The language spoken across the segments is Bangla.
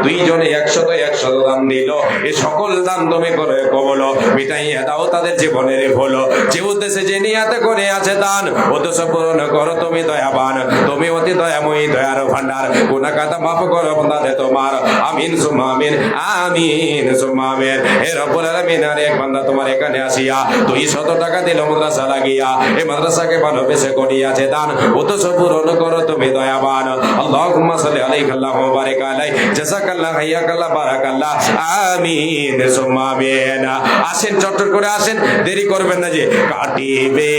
দুইজনে 100 দান দিল, এই সকল দান তুমি করে কবল মিটাইয়া দাও তাদের জীবনের হলো। যে উদ্দেশ্যে যে নিয়াতে করে আছে দান, উদ্দেশ্য পূরণ করো তুমি দয়াবান, তুমি অতি দয়াময়ী দয়ার ভান্ডার। গুনাহ খাতা মাফ করো বান্দাদের তোমার, আমিন সুম্মা আমিন, আমিন সুম্মা আমিন। হে রব্বুল আলামিন, আর এক বান্দা তোমার এখানে আসিয়া 200 টাকা দিল মাদ্রাসা লাগিয়া, এই মাদ্রাসাকে ভালোবেসে করিয়াছে দান, উদ্দেশ্য পূরণ করো তুমি দয়াবান। আল্লাহুম্মা সাল্লি আলাইহি আল্লাহুম্মা বারিক আলাইহি, জাযাকাল্লাহ, হাইয়াকাল্লাহ, বারাকাল্লাহ, আমিন সুম্মা আমিন। আসেন, চট্টর করে আসেন, দেরি করবেন না। যে কাটিবে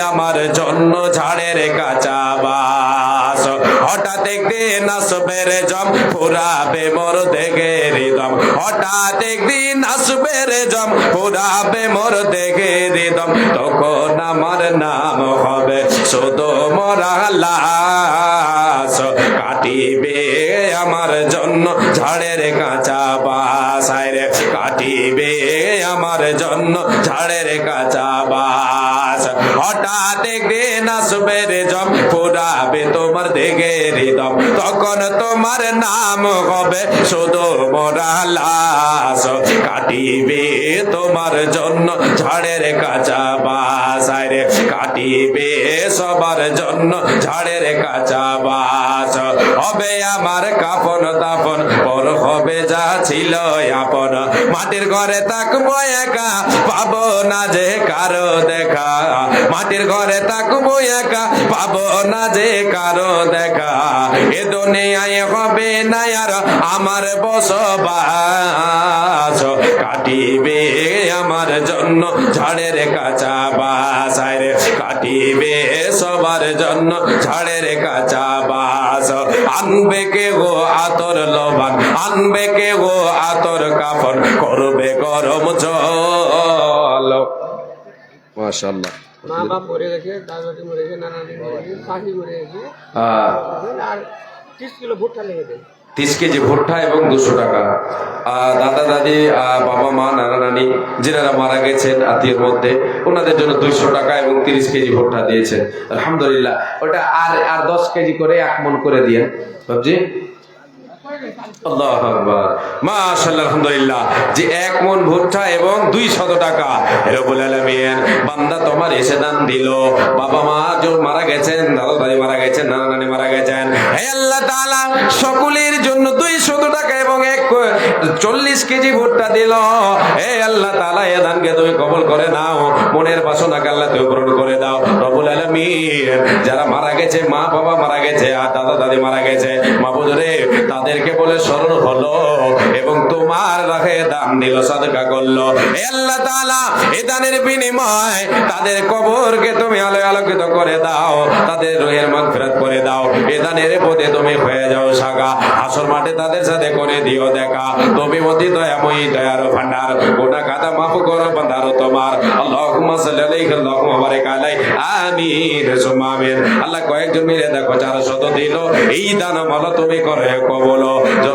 আমার জন্য ঝাড়ের কাঁচা বাস, হঠাৎ একদিন আসবে রে জম, ফুরাবে মোর দেখে হৃদম, হঠাৎ একদিন আসবে রে জম, ফুরাবে মোর দেখে হৃদম, তখন আমার নাম হবে শুধু মোরা লাশ। কাটিবে আমার জন্য ঝাড়ের কাঁচা বাস, রে কাটিবে আমার জন্য ঝাড়ের কাঁচা বাস, হঠাৎ একদিন আসবে রে জম, ফুরাবে তোমার দেখে হৃদম, তখন তোমার নাম হবে শুধু মোরা লাশ। কাটিবে তোমার জন্য ঝাড়ের কাঁচা বাস, রে কাটিবে সবার জন্য ঝাড়ের কাঁচা বাস। হবে আমার কাফন দাফন, পর হবে যা ছিল আপন, মাটির ঘরে থাকবো একা, পাবো না যে কারো দেখা, মাটির ঘরে থাকবো একা, পাবো না যে কারো দেখা, এ দুনিয়ায় হবে না আর আমার বসবাস। কাটিবে আমার জন্য ঝাড়ের কাঁচা বাস, রে কাটিবে সবার জন্য ঝাড়ের কাঁচা বাস। আনবে কে গো আতর লবান, আনবে কে গো আতর কাফন, করবে গরম জল। মাশাআল্লাহ। মা বাপ মরে গেছে, দাদা মরে গেছে, নানা মরে গেছে, শাশি মরে গেছে, আর 30 কিলো ভুট্টা লেগে দেয়। 30 কেজি ভুট্টা এবং 200 টাকা। দাদা দাদি, বাবা মা, নানা নানি যারা মারা গেছেন আত্মীয়ের মধ্যে, ওনাদের জন্য 200 টাকা এবং 30 কেজি ভুট্টা দিয়েছেন। আলহামদুলিল্লাহ। ওটা আর 10 কেজি করে 1 মণ করে দিয়েন বাবজি। আল্লাহু আকবার, মাশাআল্লাহ, আলহামদুলিল্লাহ। যে 1 মণ ভুট্টা এবং 200 টাকা, রব্বুল আলামিন বান্দা তোমার এসে দান দিল। বাবা মা যে মারা গেছেন, দাদা দাদি মারা গেছেন, নানা নানি মারা গেছেন, হে আল্লাহ তাআলা সকলের জন্য 200 টাকা এবং 40 কেজি ভুট্টা দিল। হে আল্লাহ তাআলা, এই দানকে তুমি কবুল করে নাও, মনের বাসনাকে আল্লাহ তুমি পূরণ করে দাও। রব্বুল আলামিন যারা মারা গেছে, মা বাবা মারা গেছে, আর দাদা দাদি মারা গেছে, মাবুদ রে তাদেরকে বলে স্মরণ হলো এবং তোমার রাখে দান দিল, সাদকা করলো। হে আল্লাহ তাআলা, এই দানের বিনিময় তাদের কবরকে তুমি আলোয় আলোকিত করে দাও, তাদের রুহের মাগফিরাত করে দাও। এই দানের পথে তুমি হয়ে যাও সাগা, হাসর মাঠে তাদের সাথে করে দিও দেখা। তুমি অতি দয়াময়ী দয়ার ভান্ডার, গুনাহ খাতা মাফ করো বান্দার তোমার। আল্লাহুম্মা সাল্লি আলাইহি আল্লাহুম্মা বারিক আলাইহি, আমিন সুম্মা আমিন। আল্লাহ কয়েকজন মিলে দেখো 400 দিল, এই দান মালা তুমি করে কবল।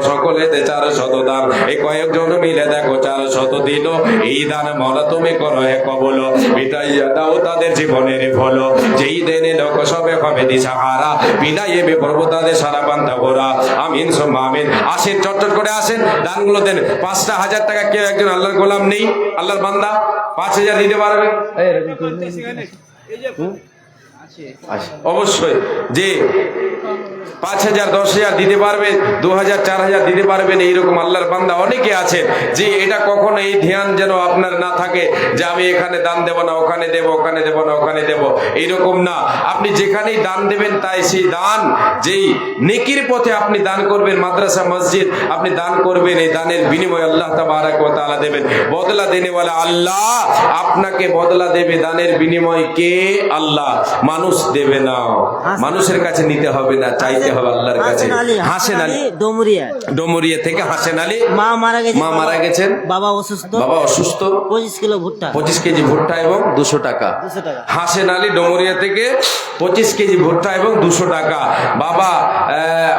সকলেতে 400 দান, এই কয়েকজন মিলে দেখো 400 দিল, এই দান মালা তুমি করো কবল। মিটাইয়া দাও তাদের জীবনের হলো, যেই দেনে লোক সবে হবে দিশাহারা, বিদায়ে প্রভু তাদের সারা বান্দা ভরা, আমিন সুম্মা আমিন। আসেন, চটচট করে আসেন, দানগুলো দেন। 5টা 1000 টাকা কেউ একজন আল্লাহর গোলাম নেই, আল্লাহর বান্দা 5000 দিতে পারবে? অবশ্যই যে 5000 10,000 দিতে পারবে, 2000 4000 দিতে পারবেন, এইরকম আল্লাহর বান্দা অনেকে আছে। যে এটা কখনো এই ধ্যান যেন আপনার না থাকে যে আমি এখানে দান দেব না, ওখানে দেব, ওখানে দেব না, ওখানে দেব, এইরকম না। আপনি যেখানেই দান দেবেন, তাই সেই দান যেই নেকির পথে আপনি দান করবেন, মাদ্রাসা মসজিদ আপনি দান করবেন, এই দানের বিনিময়ে আল্লাহ তাবারাক ওয়া তাআলা দেবেন। বদলা দেনেওয়ালা আল্লাহ, আপনাকে বদলা দেবে। দানের বিনিময় কে? আল্লাহ, মানুষ দেবে না। মানুষের কাছে নিতে হবে না, চাইতে হবে আল্লাহর কাছে। হাসেন আলী ডোমরিয়া থেকে হাসেন আলী, মা মারা গেছেন, বাবা অসুস্থ, 25 কিলো ভুট্টা, 25 কেজি ভুট্টা এবং 200 টাকা। হাসেন আলী ডোমরিয়া থেকে 25 কেজি ভুট্টা এবং 200 টাকা। বাবা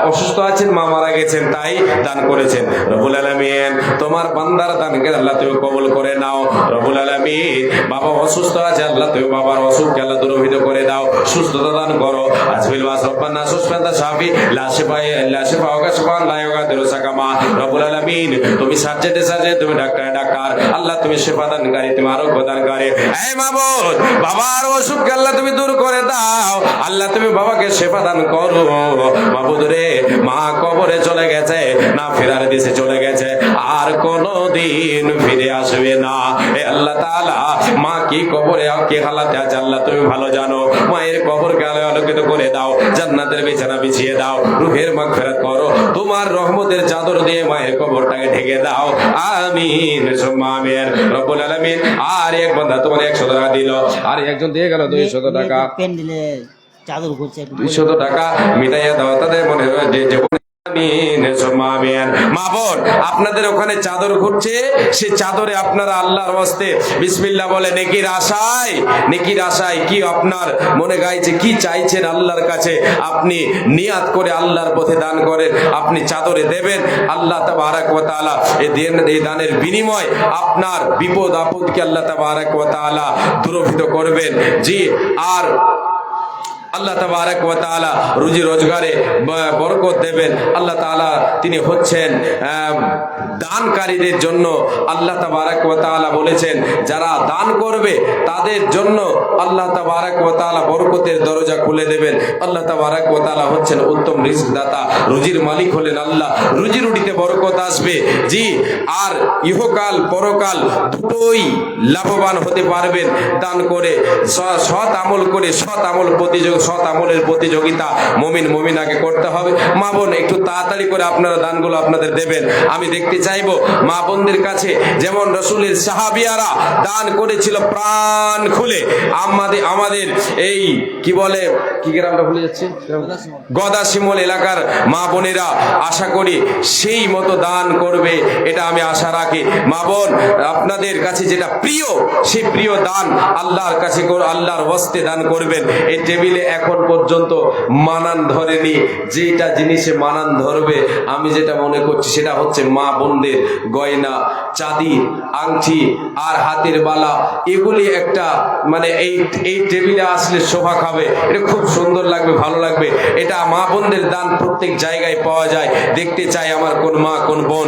অসুস্থ আছেন, মা মারা গেছেন, তাই দান করেছেন। রব্বুল আলামিন তোমার বান্দার দানকে আল্লাহ তুমি কবুল করে নাও। রব্বুল আলামিন বাবা অসুস্থ আছে, আল্লাহ তুমি বাবার অসুখকে আল্লাহ দূরীভূত করে দাও। সুস্থতা দান করো। আজমিল ওয়াস রব্বানা সুসফান্দা শাফি লা শিফা ওয়া শিফা লা ইউগাদিরু সাকামা। রব্বুল আলামিন তুমি সার্জন, তুমি ডাক্তার, আল্লাহ তুমি শিফা দানকারী, তুমি আরোগ্য দানকারী। হে মাবুদ, বাবার অসুখকে আল্লাহ তুমি দূর করে দাও, আল্লাহ তুমি বাবাকে শিফা দান করো। মাবুদ রে, মা কবরে চলে গেছে, না ফেরার দেশে চলে গেছে, আর কোনদিন ফিরে আসবে না। এ আল্লাহ তাআলা, মা কি কবরে কি হালাতে আছে আল্লাহ তুমি ভালো জানো। মায়ের কবরকে আলোকিত করে দাও, জান্নাতের বিছানা বিছিয়ে দাও, রূহের মাগফিরাত করো, তোমার রহমতের চাদর দিয়ে মায়ের কবরটাকে ঢেকে দাও। আমিন সুম্মা আমিন। রব্বুল আলামিন, আর এক বান্দা তোমার 100 টাকা দিল, আর একজন দিয়ে গেল 200 টাকা। প্যান্ডেলে চাদর ঘুরছে 200 টাকা মিটাইয়া দাও তাদের মনে হয় যে মা বোন আপনাদের ওখানে চাদর ঘুরছে, সে চাদরে আপনারা আল্লাহর হস্তে বিসমিল্লাহ বলে নেকির আশায় কি আপনার মনে গাইছে, কি চাইছেন আল্লাহর কাছে, আপনি নিয়াত করে আল্লাহর পথে দান করেন, আপনি চাদরে দেবেন। আল্লাহ তাবারাক ওয়া তাআলা এই দানের বিনিময় আপনার বিপদ আপদকে আল্লাহ তাবারাক ওয়া তাআলা দূরীভূত করবেন। জি, আর আল্লাহ তাবারাক ওয়া তাআলা রুজি রোজগারে বরকত দেবেন। আল্লাহ তাআলা তিনি হচ্ছেন দানকারীদের জন্য। আল্লাহ তাবারাক ওয়া তাআলা বলেছেন যারা দান করবে তাদের জন্য আল্লাহ তাবারাক ওয়া তাআলা বরকতের দরজা খুলে দেবেন। আল্লাহ তাবারাক ওয়া তাআলা হচ্ছেন উত্তম রিজক দাতা, রুজির মালিক হলেন আল্লাহ। রুজি রুটিতে বরকত আসবে। জি, আর ইহকাল পরকাল দুটোই লাভবান হতে পারবেন দান করে, সৎ আমল করে। সৎ আমলের প্রতিযোগিতা মুমিনাকে করতে হবে। মা বোন একটু তাড়াতাড়ি করে আপনারা দানগুলো আপনাদের দেবেন। আমি দেখতে চাইবো মা বোনদের কাছে যেমন রাসূলের সাহাবিয়ারা দান করেছিল প্রাণ খুলে। আমাদের এই কি বলে, কি গ্রামটা ভুলে যাচ্ছে, গদাশিমল এলাকার মা বোনেরা আশা করি সেই মতো দান করবে, এটা আমি আশা রাখি। মা বোন আপনাদের কাছে যেটা প্রিয়, সেই প্রিয় দান আল্লাহর কাছে আল্লাহর হস্তে দান করবেন। এই টেবিলে এখন পর্যন্ত মানান ধরেনি, যেটা জিনিসে মানান ধরবে আমি যেটা মনে করছি সেটা হচ্ছে মা বোনদের গয়না, চাঁদি, আংটি আর হাতের বালা। এগুলি একটা মানে এই টেবিলে আসলে শোভা খাবে, এটা খুব সুন্দর লাগবে, ভালো লাগবে। এটা মা বোনদের দান প্রত্যেক জায়গায় পাওয়া যায়। দেখতে চাই আমার কোন মা কোন বোন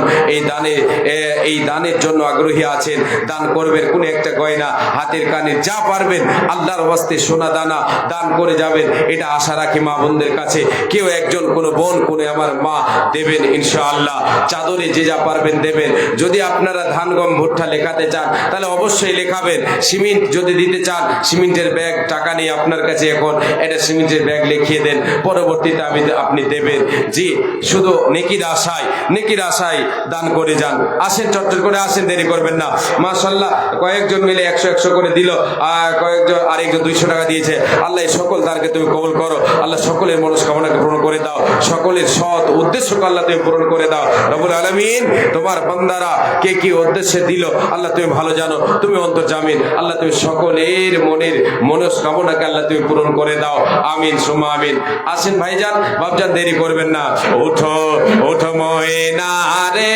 এই দানের জন্য আগ্রহী আছেন, দান করবেন। কোন একটা গয়না, হাতের কানে যা পারবেন আল্লাহর হস্তে সোনা দানা দান করে যাবেন, এটা আশা রাখি মা বোনদের কাছে। কেউ একজন কোন বোন কোন আমার মা দেবেন ইনশাআল্লাহ। চাদরে যে যা পারবেন দেবেন। যদি আপনারা ধান গম ভুট্টা লেখাতে চান তাহলে অবশ্যই লেখাবেন। সিমেন্ট যদি দিতে চান, সিমেন্টের ব্যাগ টাকা নেই আপনার কাছে, এখন এটা সিমেন্টের ব্যাগ লিখিয়ে দেন, পরবর্তীতে আপনি দেবেন। জি, শুধু নেকির আশায় দান করে যান। আসেন, চটচট করে আসেন, দেরি করবেন না। মাশাআল্লাহ, কয়েকজন মিলে 100 করে দিল, কয়েকজন আরেকজন 200 টাকা দিয়েছে। আল্লাহ সকল দানকে তুমি কবুল করো। আল্লাহ সকলের মনস্কামনাকে পূরণ করে দাও, সকলের সৎ উদ্দেশ্যকে আল্লাহ তুমি পূরণ করে দাও। রব্বুল আলামিন, তোমার বান্দারা কে কি উদ্দেশ্যে দিল আল্লাহ তুমি ভালো জানো, তুমি অন্তর্জামিন। আল্লাহ তুমি সকলের মনের মনস্কামনাকে আল্লাহ তুমি পূরণ করে দাও। আমিন সুম্মা আমিন। আসেন ভাইজান, বাপজান, দেরি করবেন না। ওঠো ময়না রে,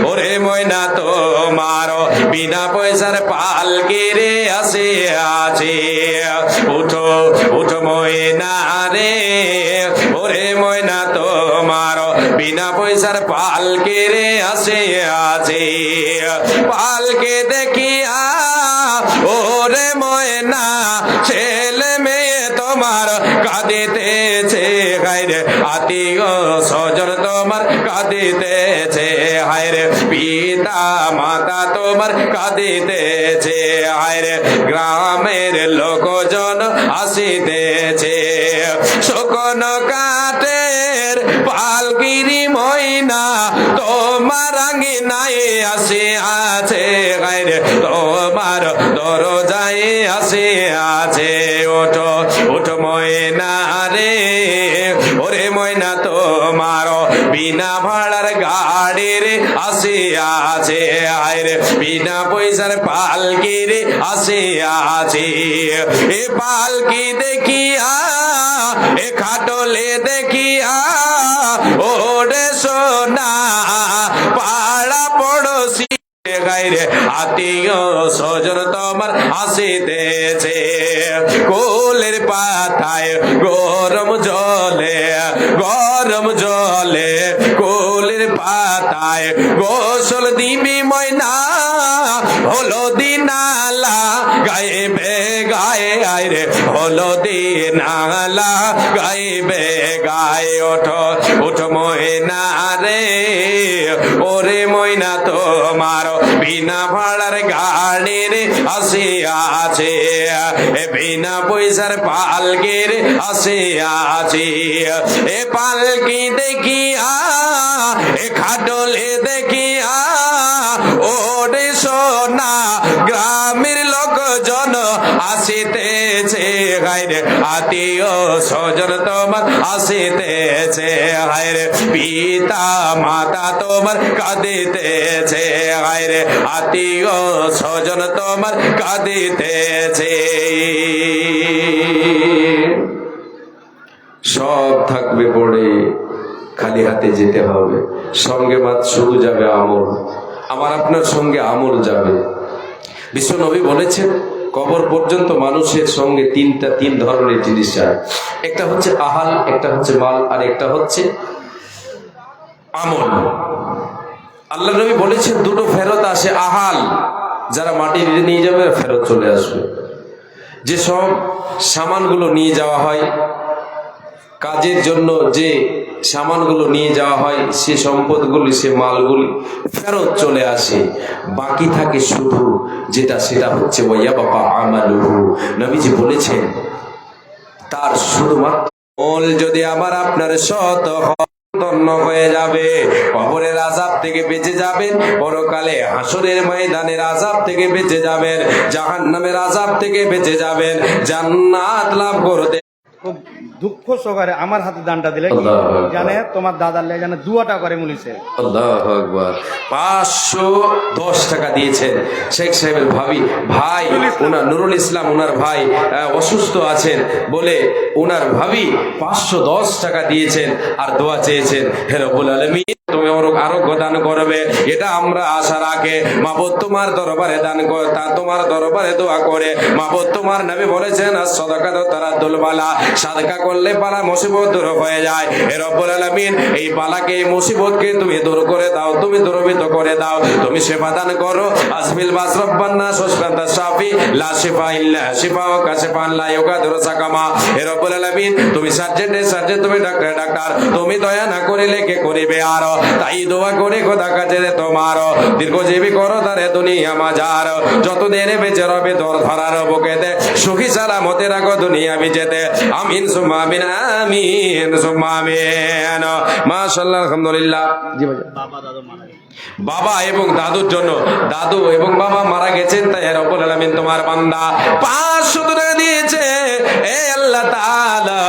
ওরে ময়না তোমার বিনা পয়সার পালকি রে আসে আছে। উঠো ময়না রে, ওরে ময়না তোমার বিনা পয়সার পালকি রে আসে আছে। পালকে দেখিয়া ওরে ময়না ছেলে মেয়ে তোমার কাঁদিতেছে, হায়রে আত্মীয় স্বজন তোমার কাঁদিতেছে, হায়রে পিতা মাতা তোমার কাঁদিতেছে, হায়রে গ্রামের লোকজন আসিতেছে। শোকন কাঠের পালকিরি ময়না তোমার আঙ্গিনায় আসে আছে, হায়রে তোমার দরজায় আসে আছে। ওঠো ময়না রে, ওরে ময়না তোমার বিনা ভাড়ার গাড়ি রে আসে আছে, আরে বিনা পয়সার পালকি রে আসে আছে। এ পালকি দেখিয়া, এ খাটলে দেখিয়া ওরে সোনা পাড়া পড়োশি গাইরে আত্মীয় স্বজন তোমার আসিতেছে কোলের পাতায় গরম জলে কোলের পাতায় গোসল দিবি ময়না হলো দিনালা গাইবে গায়ে আইরে হলো দিনালা গাইবে গায়ে ওঠো ময়না রে ওরে ময়না তোমার বিনা ভাড়ার গাড়ির আসিয়াছে বিনা পয়সার পালকির আসিয়াছে এ পালকি দেখিয়া এ খাটলে দেখিয়া ওরে সোনা গ্রামের লোকজন আসিতেছে গাইরে আত্মীয় স্বজন তোমার আসিতেছে গাইরে পিতা মাতা তোমার কাঁদিতেছে গাইরে আত্মীয় স্বজন তোমার কাঁদিতেছে সব থাকবে পড়ে খালি হাতে যেতে হবে সঙ্গে মাত্র শুধু যাবে আমল আমার আপনার সঙ্গে আমল যাবে বিশ্ব নবী বলেছেন কবর পর্যন্ত মানুষের সঙ্গে তিন ধরনের জিনিস যায় একটা হচ্ছে আহাল একটা হচ্ছে মাল আর একটা হচ্ছে আমল আল্লাহ নবী বলেছেন দুটো ফেরত আসে আহাল যারা মাটি নিয়ে যাবে ফেরত চলে আসবে যে সব সামানগুলো নিয়ে যাওয়া হয় কাজের জন্য যে সামানগুলো নিয়ে যাওয়া হয় সে সম্পদগুলি সে মালগুলি ফেরত চলে আসে বাকি থাকে শুধু সেটা হচ্ছে ওয়া বাবা আমালুহু নবীজি বলেছেন তার শুধুমাত্র আমল যদি আমার আপনার সৎ ধন্য হয়ে যাবে কবরের আযাব থেকে বেঁচে যাবেন পরকালে হাসরের ময়দানের আযাব থেকে বেঁচে যাবেন জাহান্নামের আযাব থেকে বেঁচে যাবেন জান্নাত লাভ করতে খুব দুঃখ সহকারে আমার হাতে দানটা দিলে কি জানে তোমার দাদার লেগে জানে দুয়াটা করে মুলিছে আল্লাহু আকবার 510 টাকা দিয়েছেন শেখ সাহেবের ভাই ওনার নুরুল ইসলাম ওনার ভাই অসুস্থ আছেন বলে ওনার ভাবি 510 টাকা দিয়েছেন আর দোয়া চেয়েছেন হে রব্বুল আলামিন তুমি আরোগ্য দান করবে এটা আমরা আশা রাখে মাবুদ তোমার দরবারে দান করে তোমার দরবারে দোয়া করে মাবুদ তোমার নবী বলেছেন সাদাকাতু তারাদ্দুল বালা সাদকা করলে বালা মুসিবত দূর হয়ে যায় হে রব্বুল আলামিন এই বালাকে এই মুসিবতকে তুমি দূর করে দাও তুমি দূরীভূত করে দাও তুমি শিফা দান করো আসমিল বাস রব্বানা সুশফাতা শাফি লা শিফা ইল্লা শিফাও কাশিফান লা ইউগাদিরু সাকামা হে রব্বুল আলামিন তুমি সার্জন তুমি ডাক্তার তুমি দয়া না করিলে কে করিবে আর তাই দোয়া করে খোদা কাছে তোমার দীর্ঘজীবী করো তারে দুনিয়া মাজার যতদিন বেঁচে রবে তোর ধরার বুকেতে সুখী সালামতে রাখো দুনিয়া বিজেতে আমিন সুম্মা আমিন আমিন সুম্মা আমিন মাশাআল্লাহ আলহামদুলিল্লাহ জি ভাই বাবা এবং দাদুর জন্য দাদু এবং বাবা মারা গেছেন তাই রব্বুল আলামিন তোমার বান্দা 500 টাকা দিয়েছে এ আল্লাহ তাআলা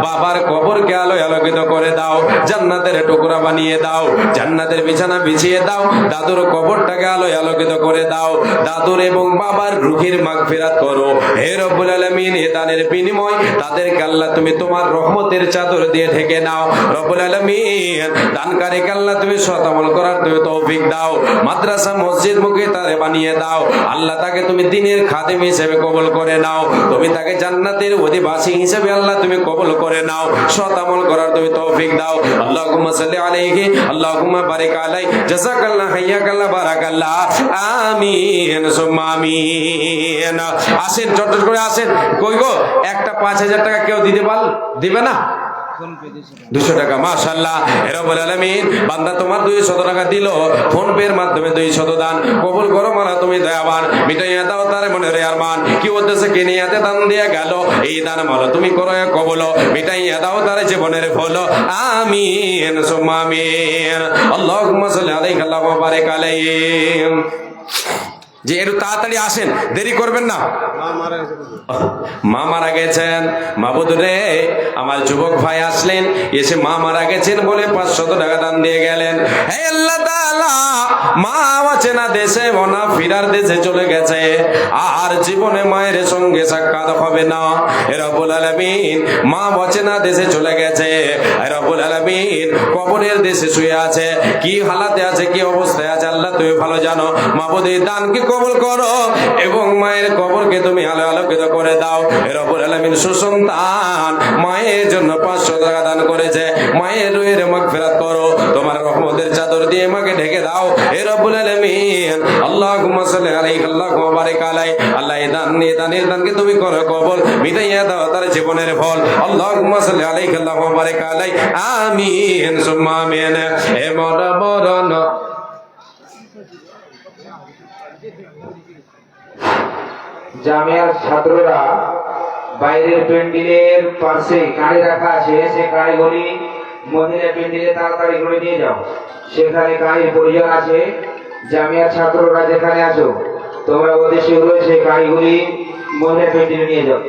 বাবার কবরকে আলোকিত করে দাও জান্নাতের টুকরা বানিয়ে দাও জান্নাতের বিছানা বিছিয়ে দাও দাদুর কবরটাকে আলোকিত করে দাও দাদুর এবং বাবার রূহের মাগফিরাত করো হে রব্বুল আলামিন এ দানের বিনিময় তাদেরকে আল্লাহ তুমি তোমার রহমতের চাদর দিয়ে ঢেকে নাও রব্বুল আলামিন দানকারীকে আল্লাহ তুমি সৎ আমল করার তুমি তৌফিক দাও মাদ্রাসা মসজিদ মুখে তারে বানিয়ে দাও আল্লাহ তাকে তুমি দ্বীনের খাদেম হিসেবে কবুল করে নাও তুমি তাকে জান্নাতের অধিবাসী হিসেবে আল্লাহ তুমি কবুল করে নাও সৎ আমল করার তুমি তৌফিক দাও আল্লাহুম্মা সাল্লি আলাইহি আল্লাহুম্মা বারিক আলাই জাযাকাল্লাহ হাইয়াকাল্লাহ বারাকাল্লাহ আমিন সুম্মা আমিন আসেন চট করে আসেন কই গো একটা 5000 টাকা কেউ দিবে না 200 টাকা মাশাআল্লাহ রব্বুল আলামিন বান্দা তোমার 200 টাকা দিল ফোন পে এর মাধ্যমে 200 দান কবুল করো মারা তুমি দয়াবান মিটাইয়া দাও তার মনের আরমান কি উদ্দেশ্যে কিনিয়াতে দান দিয়া গেল এই দান মালা তুমি করো কবুল মিটাইয়া দাও তার জীবনের ফল আমিন সুম্মা আমিন আল্লাহুম্মা সাল্লি আলাইহি ওয়া বারিক আলাইহি যে একটু তাড়াতাড়ি আসেন দেরি করবেন না মা মারা গেছেন মাবুদ রে আমার যুবক ভাই আসলেন এসে মা মারা গেছেন বলে 500 টাকা দান দিয়ে গেলেন হে আল্লাহ তাআলা মা আছে না দেশে, মনা ফিরার দেশে চলে গেছে, আর জীবনে মায়ের সঙ্গে সাক্ষাৎ হবে না। এ রব্বুল আলামিন মা অচেনা দেশে চলে গেছে, এ রব্বুল আলামিন কবরের দেশে শুয়ে আছে, কি হালাতে আছে, কি অবস্থায় আছে আল্লাহ তুমি ভালো জানো। মাবুদ এই দানকে কবুল করো এবং মায়ের কবরকে তুমি আলো আলোকিত করে দাও। এ রব্বুল আলামিন সুসন্তান মায়ের জন্য 500 টাকা দান করেছে, মায়ের রুহের মাগফিরাত করো, তোমার রহমতের চাদর দিয়ে মাকে ঢেকে দাও। এ রব্বুল আলামিন আল্লাহুম্মা সাল্লি আলাইহি আল্লাহুম্মা বারিক আলাইহি। আল্লাহ এই দানের দানকে তুমি করো কবুল, মিটাইয়া দাও তার জীবনের ফল। আল্লাহুম্মা সাল্লি আলাইহি আল্লাহুম্মা বারিক আলাইহি। আমিন সুম্মা আমিন। এ মরণ জামিয়ার ছাত্ররা বাইরের প্যান্ডেলের পাশে গাড়ি রাখা আছে, সেই গাড়িগুলি মন্দিরের প্যান্ডেলে তাড়াতাড়ি করে নিয়ে যাও। সেখানে গাড়ির প্রয়োজন আছে। জামিয়ার ছাত্ররা যেখানে আছো তোমরা ওদের সেগুলো সেই গাড়িগুলি মন্দিরের প্যান্ডেলে নিয়ে যাও।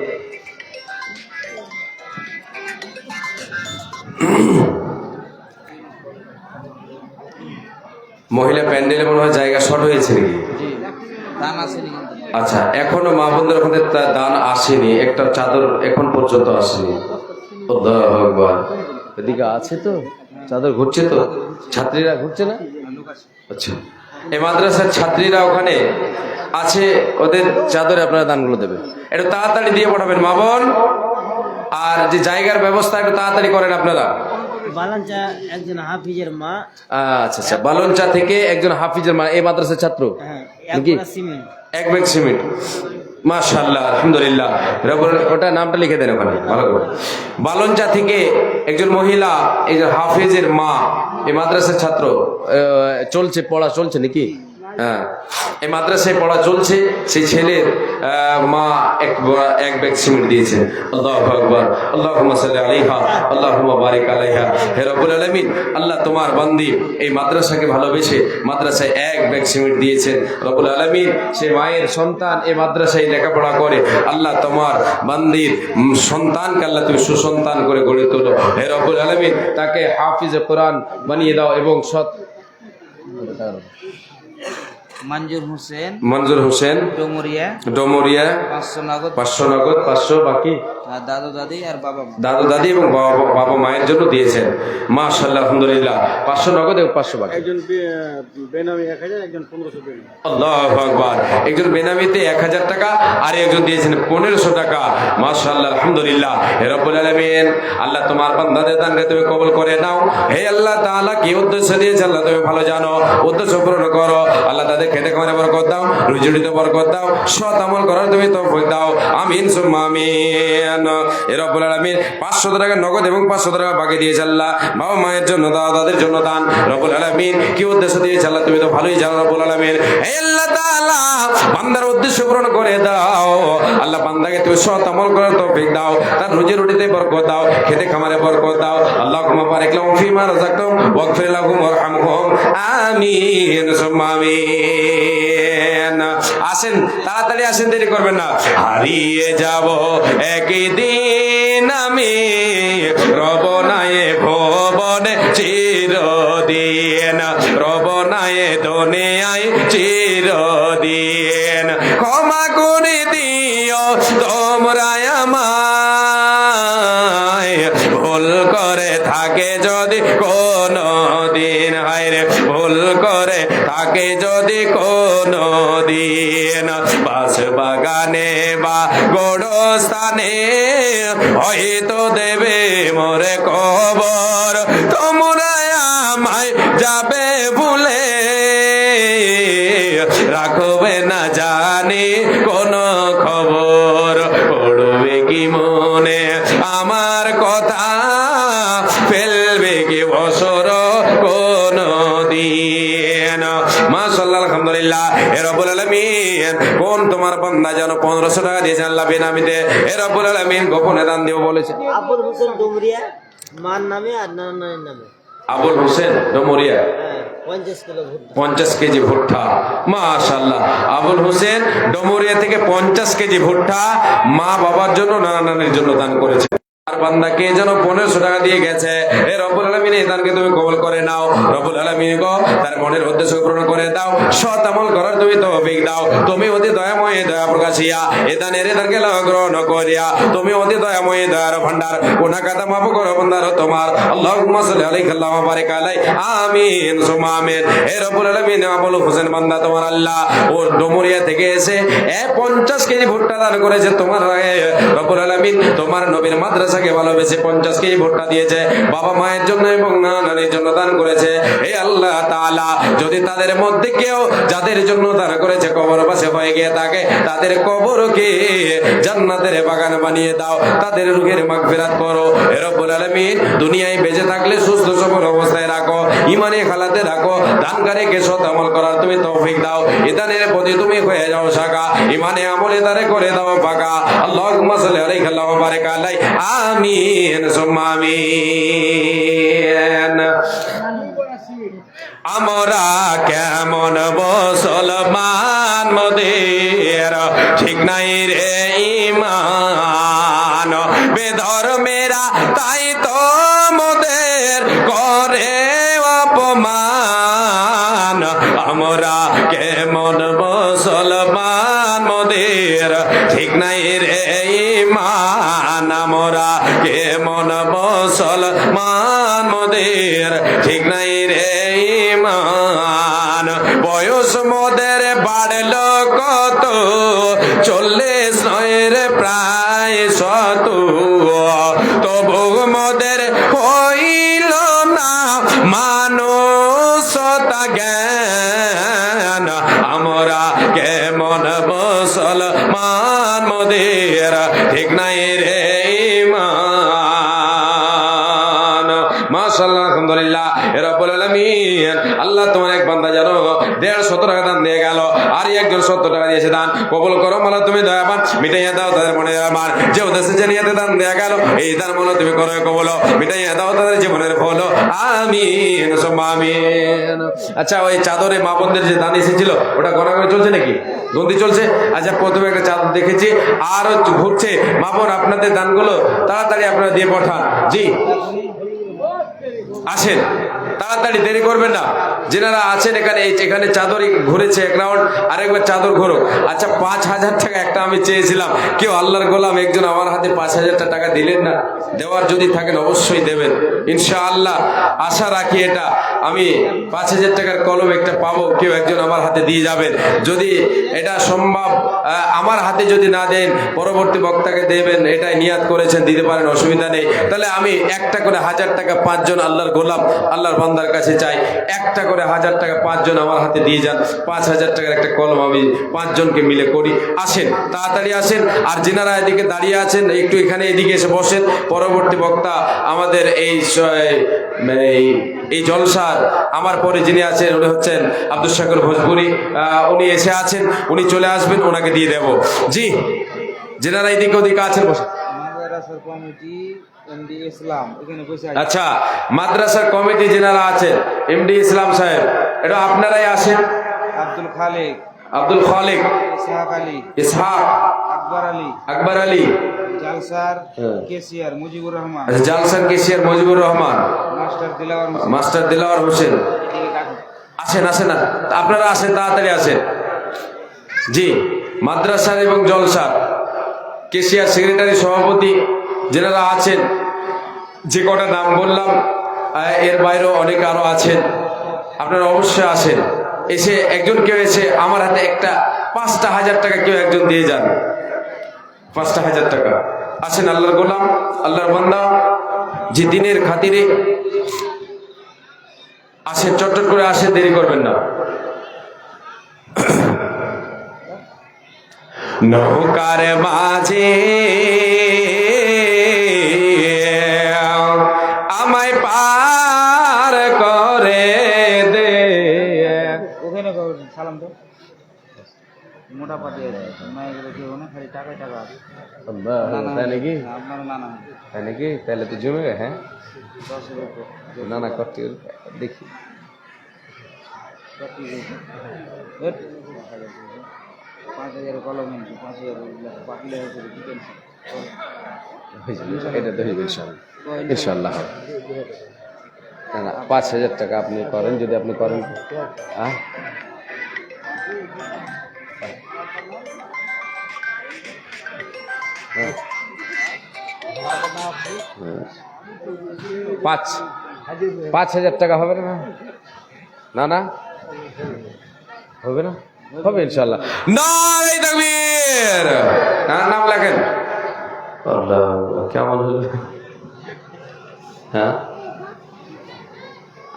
মহিলা প্যান্ডেলে মনে হয় জায়গা শর্ট হয়েছে নাকি? আচ্ছা, এখনো মা বোনদের ওখানে দান আসেনি, একটা চাদর এখন পর্যন্ত আসেনি। আল্লাহু আকবার। এদিকে আছে তো চাদর, ঘুরছে তো, ছাত্রীরা ঘুরছে না? আচ্ছা, এই মাদ্রাসার ছাত্রীরা ওখানে আছে, ওদের চাদরে আপনারা দানগুলো দেবেন, একটু তাড়াতাড়ি দিয়ে পাঠাবেন মা বোন। আর যে জায়গার ব্যবস্থা একটু তাড়াতাড়ি করেন আপনারা। বালাঞ্চা একজন হাফিজের মা। আচ্ছা আচ্ছা, বালনচা থেকে একজন হাফিজের মা এই মাদ্রাসার ছাত্র হ্যাঁ, নাকি? সিমেন্ট। এক ব্যাগ সিমেন্ট, মাশাআল্লাহ, আলহামদুলিল্লাহ। ওটা নামটা লিখে দেন ওখানে ভালো করে। বালনচা থেকে একজন মহিলা, একজন হাফিজের মা, এই মাদ্রাসার ছাত্র, চলছে পড়া চলছে নাকি? হ্যাঁ, এই মাদ্রাসায় পড়া চলছে, সেই ছেলের মা এক ব্যাগ সিমেন্ট দিয়েছে। আল্লাহু আকবার। আল্লাহুম্মা সাল্লি আলাইহা আল্লাহুম্মা বারিক আলাইহা। হে রব্বুল আলামিন, আল্লাহ তোমার বান্দি এই মাদ্রাসাকে ভালোবেসে মাদ্রাসায় এক ব্যাগ সিমেন্ট দিয়েছেন। রব্বুল আলামিন সে মায়ের সন্তান এই মাদ্রাসায় লেখাপড়া করে, আল্লাহ তোমার বান্দির সন্তানকে আল্লাহ তুমি সুসন্তান করে গড়ে তোলো। হে রব্বুল আলামিন তাকে হাফিজে কোরআন বানিয়ে দাও এবং সৎ মঞ্জুর হোসেন ডোমরিয়া 500 নগদ 500 বাকি দাদু দাদি এবং বাবা মায়ের জন্য দিয়েছেন। মাশাআল্লাহ, আলহামদুলিল্লাহ। 500 নগদ এবং 500 বাকি। একজন বেনামি 1000, একজন 1500 বেনামি। আল্লাহু আকবার। একজন বেনামিতে 1000 টাকা আর একজন দিয়েছেন 1500 টাকা। মাশাআল্লাহ, আলহামদুলিল্লাহ। হে রব্বুল আলামিন, আল্লাহ তোমার বান্দাদের দানকে তুমি কবুল করে নাও। হে আল্লাহ তাআলা কি উদ্দেশ্য দিয়েছে আল্লাহ তুমি ভালো জানো, উদ্দেশ্য পূরণ করো। আল্লাহ তাদের খেতে খাওয়ার বরকত দাও, রুজিতে বরকত দাও, সৎ আমল করার তুমি তৌফিক দাও। আমিন সুম্মা আমিন। এ রব্বুল আলামিন 500 টাকা নগদ এবং 500 টাকা বাকি দিয়েছে আল্লাহ বাবা মায়ের জন্য, দাদাদের জন্য দান। রব্বুল আলামিন কি উদ্দেশ্য দিয়েছে আল্লাহ তুমি তো ভালোই জানো। রব্বুল আলামিন, হে আল্লাহ তাআলা বান্দার উদ্দেশ্য পূরণ করে দাও। আল্লাহ বান্দাকে তুমি সৎ আমল করার তৌফিক দাও, তার রুজি রুটিতে বরকত দাও, খেতে খামারে বরকত দাও। আল্লাহুম্মা বারিক লাহুম ফিমা রাযাকতাহুম ওয়াগফির লাহুম ওয়ারহামহুম। আমিন সুম্মা আমিন। আসেন, তাড়াতাড়ি আসেন, দেরি করবেন না। হারিয়ে যাব একদিন আমি, রব নাই ভবনে চিরদিন, রব নাই দুনিয়ায় চিরদিন। ক্ষমা করে দিও তোমরা আমায়, ভুল করে থাকে যদি কোনো দিন, হায়রে ভুল করে থাকে যদি কোনো দিন। বাস বাগানে বা গোড়স্থানে হয়তো দেবে মোরে কবর, তোমরা আমায় যাবে ভুলে, রাখবে না জানি কোন খবর। পড়বে কি মনে আমার কথা, ফেলবে কি বছর কোন দিন। মাশাআল্লাহ, আলহামদুলিল্লাহ। হে রব্বুল আলামিন, কোন তোমার বান্দা যেন 1500 টাকা দিয়েছেন আল্লাহ বেনামিতে। হে রব্বুল আলামিন গোপনে দান দিব বলেছে। আবুল হোসেন ডুমরিয়া মার নামে আর নানার নামে। আবুল হোসেন ডোমরিয়া 50 কিলো ভুট্টা, 50 কেজি ভুট্টা। মাশাআল্লাহ, আবুল হোসেন ডোমরিয়া থেকে 50 কেজি ভুট্টা মা বাবার জন্য, নানা নানির জন্য দান করেছে। আর বান্দাকে যেন 1500 টাকা দিয়ে গেছে, এ রব্বুল আলামিন এই দানকে তুমি কবুল করে নাও। রব্বুল আলামিন গো তার মনের উদ্দেশ্য পূরণ করে দাও, সৎ আমল করার তুমি তৌফিক দাও। তুমি অতি দয়াময় দয়া প্রকাশিয়া এ দানকে গ্রহণ করিয়া তুমি অতি দয়াময় দয়ার ভান্ডার, গুনাহ খাতা মাফ করো বান্দার তোমার। আল্লাহুম্মা সাল্লি আলাইহি আল্লাহুম্মা বারিক আলাই, আমিন সুম্মা আমিন। এ রব্বুল আলামিন আবুল হোসেন বান্দা তোমার আল্লাহ ও ডুমুরিয়া থেকে এসে 50 কেজি ভুট্টা দান করেছে তোমার রব্বুল আলামিন, তোমার নবীর মাদ্রাসাকে ভালোবেসে 50 কেজি ভুট্টা দিয়েছে, বাবা মায়ের জন্য এবং নানার জন্য দান করেছে। এই আল্লাহ তাআলা যদি তাদের মধ্যে কেউ যাদের জন্য দান করেছে কবর পাশে হয়ে গিয়ে থাকে, তাদের কবরকে জান্নাতের বাগান বানিয়ে দাও, তাদের রূহের মাগফিরাত করো। হে রব্বুল আলামিন দুনিয়ায় বেঁচে থাকলে সুস্থ সবল অবস্থায় রাখো, ইমানে খালাতে রাখো, দানকারীকে সৎ আমল করার তুমি তৌফিক দাও। এই দানের প্রতি তুমি হয়ে যাও শাখা, ইমানে আমলে দারে করে দাও পাকা। আল্লাহুম্মা সাল্লি আলাইহি আল্লাহুম্মা বারিক আলাই, আমিন সুম্মা আমিন। আমরা কেমন মুসলমান মোদের ঠিক নাই রে ঈমান, বেধর্মেরা তাই তো মোদের করে অপমান। আমরা কেমন মুসলমান মোদের ঠিক নাই রে ঈমান, আমরা কেমন মুসলমান মোদের ঠিক নাই রে ঈমান। বয়স মোদের বাড়লো কত, 40 নয় রে প্রায় 100, তবু মোদের হইল না মানুষতা জ্ঞান। আমরা কেমন মুসলমান মোদের ঠিক নাই রে ঈমান। মাশাআল্লাহ, আলহামদুলিল্লাহ। রব্বুল আলামিন আল্লাহ তোমার এক বান্দা জানো 150 টাকা দান দিয়ে গেল, আর একজন 70 টাকা দিয়েছে, দান কবুল করো মালা তুমি দয়াবান, মিটাইয়া দাও তাদের মনে আমার যে উদ্দেশ্যে জানিয়াতে দান দেয়া গেল, এই দান মনে তুমি করো কবুল, মিটাইয়া দাও তাদের জীবনের ফল, আমিন সুম্মা আমিন। আচ্ছা, ওই চাদরে মা বোনদের যে দান এসেছিল ওটা গণাগণি চলছে নাকি, গন্তি চলছে? আচ্ছা, প্রথমে একটা চাদর দেখেছি আর ঘুরছে, মা বোন আপনাদের দানগুলো তাড়াতাড়ি আপনারা দিয়ে পাঠান। জি আসেন, তাড়াতাড়ি দেরি করবেন না। যেনারা আছেন এখানে চাদর ঘুরেছে এক রাউন্ড, আরেকবার চাদর ঘুরো। আচ্ছা, 5000 টাকা একটা আমি চেয়েছিলাম, কেউ আল্লাহর গোলাম একজন আমার হাতে 5000 টাকা দিলেন না। দেওয়ার যদি থাকেন অবশ্যই দেবেন ইনশাআল্লাহ, আশা রাখি এটা আমি 5000 টাকার কলম একটা পাবো, কেউ একজন আমার হাতে দিয়ে যাবেন। যদি এটা সম্ভব আমার হাতে যদি না দেন পরবর্তী বক্তাকে দেবেন, এটাই নিয়াত করেছেন, দিতে পারেন, অসুবিধা নেই। তাহলে আমি একটা করে 1000 টাকা 5 জন আল্লাহর গোলাম আল্লাহর বান্দার কাছে চাই, একটা করে 1000 টাকা 5 জন আমার হাতে দিয়ে যান। 5000 টাকার একটা কলম আমি 5 জনকে মিলে করি। আসেন, তাড়াতাড়ি আসেন। আর যেনারা এদিকে দাঁড়িয়ে আছেন একটু এখানে এদিকে এসে বসেন। পরবর্তী বক্তা আমাদের এই জলসার আমার পরে যিনি আছেন উনি হচ্ছেন আব্দুল শাকুর ভোজপুরি, উনি এসে আছেন, উনি চলে আসবেন, ওনাকে দিয়ে দেব। জি, যেনারা এদিকে ওদিকে আছেন বসে। আচ্ছা, মাদ্রাসার কমিটি যেনারা আছেন, এমডি ইসলাম সাহেব, এটা আপনারাই আসেন। আব্দুল খালিক, ইসহাক, আকবর আলী, জালসার কেসিয়ার মুজিবুর রহমান, মাস্টার দিলাওয়ার হোসেন। আসেন আসেন, আপনারা আসেন, তাড়াতাড়ি আসেন। জি, মাদ্রাসার এবং জলসার কেশিয়ার সেক্রেটারি সভাপতি যেনারা আছেন, যে কটা নাম বললাম এর বাইরেও অনেক আরো আছেন, আপনারা অবশ্যই আসেন। এসে একজন কেউ এসে আমার হাতে একটা 5000 টাকা কেউ একজন দিয়ে যান, 5000 টাকা। আসেন, আল্লাহর গোলাম আল্লাহর বান্দা যে দিনের খাতিরে আসেন, চটচট করে আসেন, দেরি করবেন না। নৌকার মাঝে আমায় পার করে দে। ওখানে সালাম তো মোটা পাঠিয়ে খালি টাকা টাকা তাই নাকি? আপনার নানা তাই নাকি? তাহলে তো জমে গে। হ্যাঁ, 10 নানা করতে দেখি। 5000 কলম 5000 পাঠিয়ে হয়ে যাবে, এটা তো হয়ে যাবে ইনশাল্লাহ, ইনশাল্লাহ হবে। না না 5,000 টাকা আপনি করেন, যদি আপনি করেন। হ্যাঁ হ্যাঁ। 5,000 টাকা হবে না? না না হবে না, হবে ইনশাল্লাহ। নারে তাকবীর, নাম লেখেন। আল্লাহ, কেমন হলো? হ্যাঁ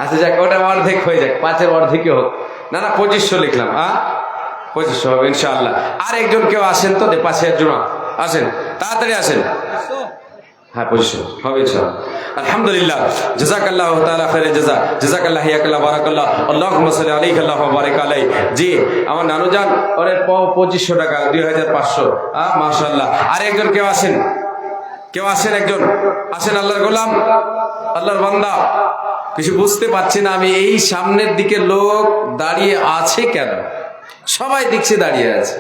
আচ্ছা যাক, ওটা অর্ধেক হয়ে যাক, 5-এর অর্ধেকই হোক। না না 2500 লিখলাম। 2500 হবে ইনশাআল্লাহ। আর একজন কেউ আসেন তো, 5,000 জন আসেন, তাড়াতাড়ি আসেন। হ্যাঁ 2500 হবে ইনশাআল্লাহ। আলহামদুলিল্লাহ, জাযাকাল্লাহু তাআলা খায়রাল জাযা, জাযাকাল্লাহু হিয়াকাল্লাহ বারাকাল্লাহ, আল্লাহুম্মা সাল্লি আলাইহি আল্লাহুম্মা বারিক আলাইহি। জি আমার নানু জান, ওরে 2500 টাকা, 2500। মাশাআল্লাহ। আর একজন কেউ আসেন, কেউ আসেন, একজন আসেন। আল্লাহর গোলাম, আল্লাহর বান্দা, কিছু বুঝতে পারছি না আমি, এই সামনের দিকে লোক দাঁড়িয়ে আছে কেন? সবাই দেখছে দাঁড়িয়ে আছে,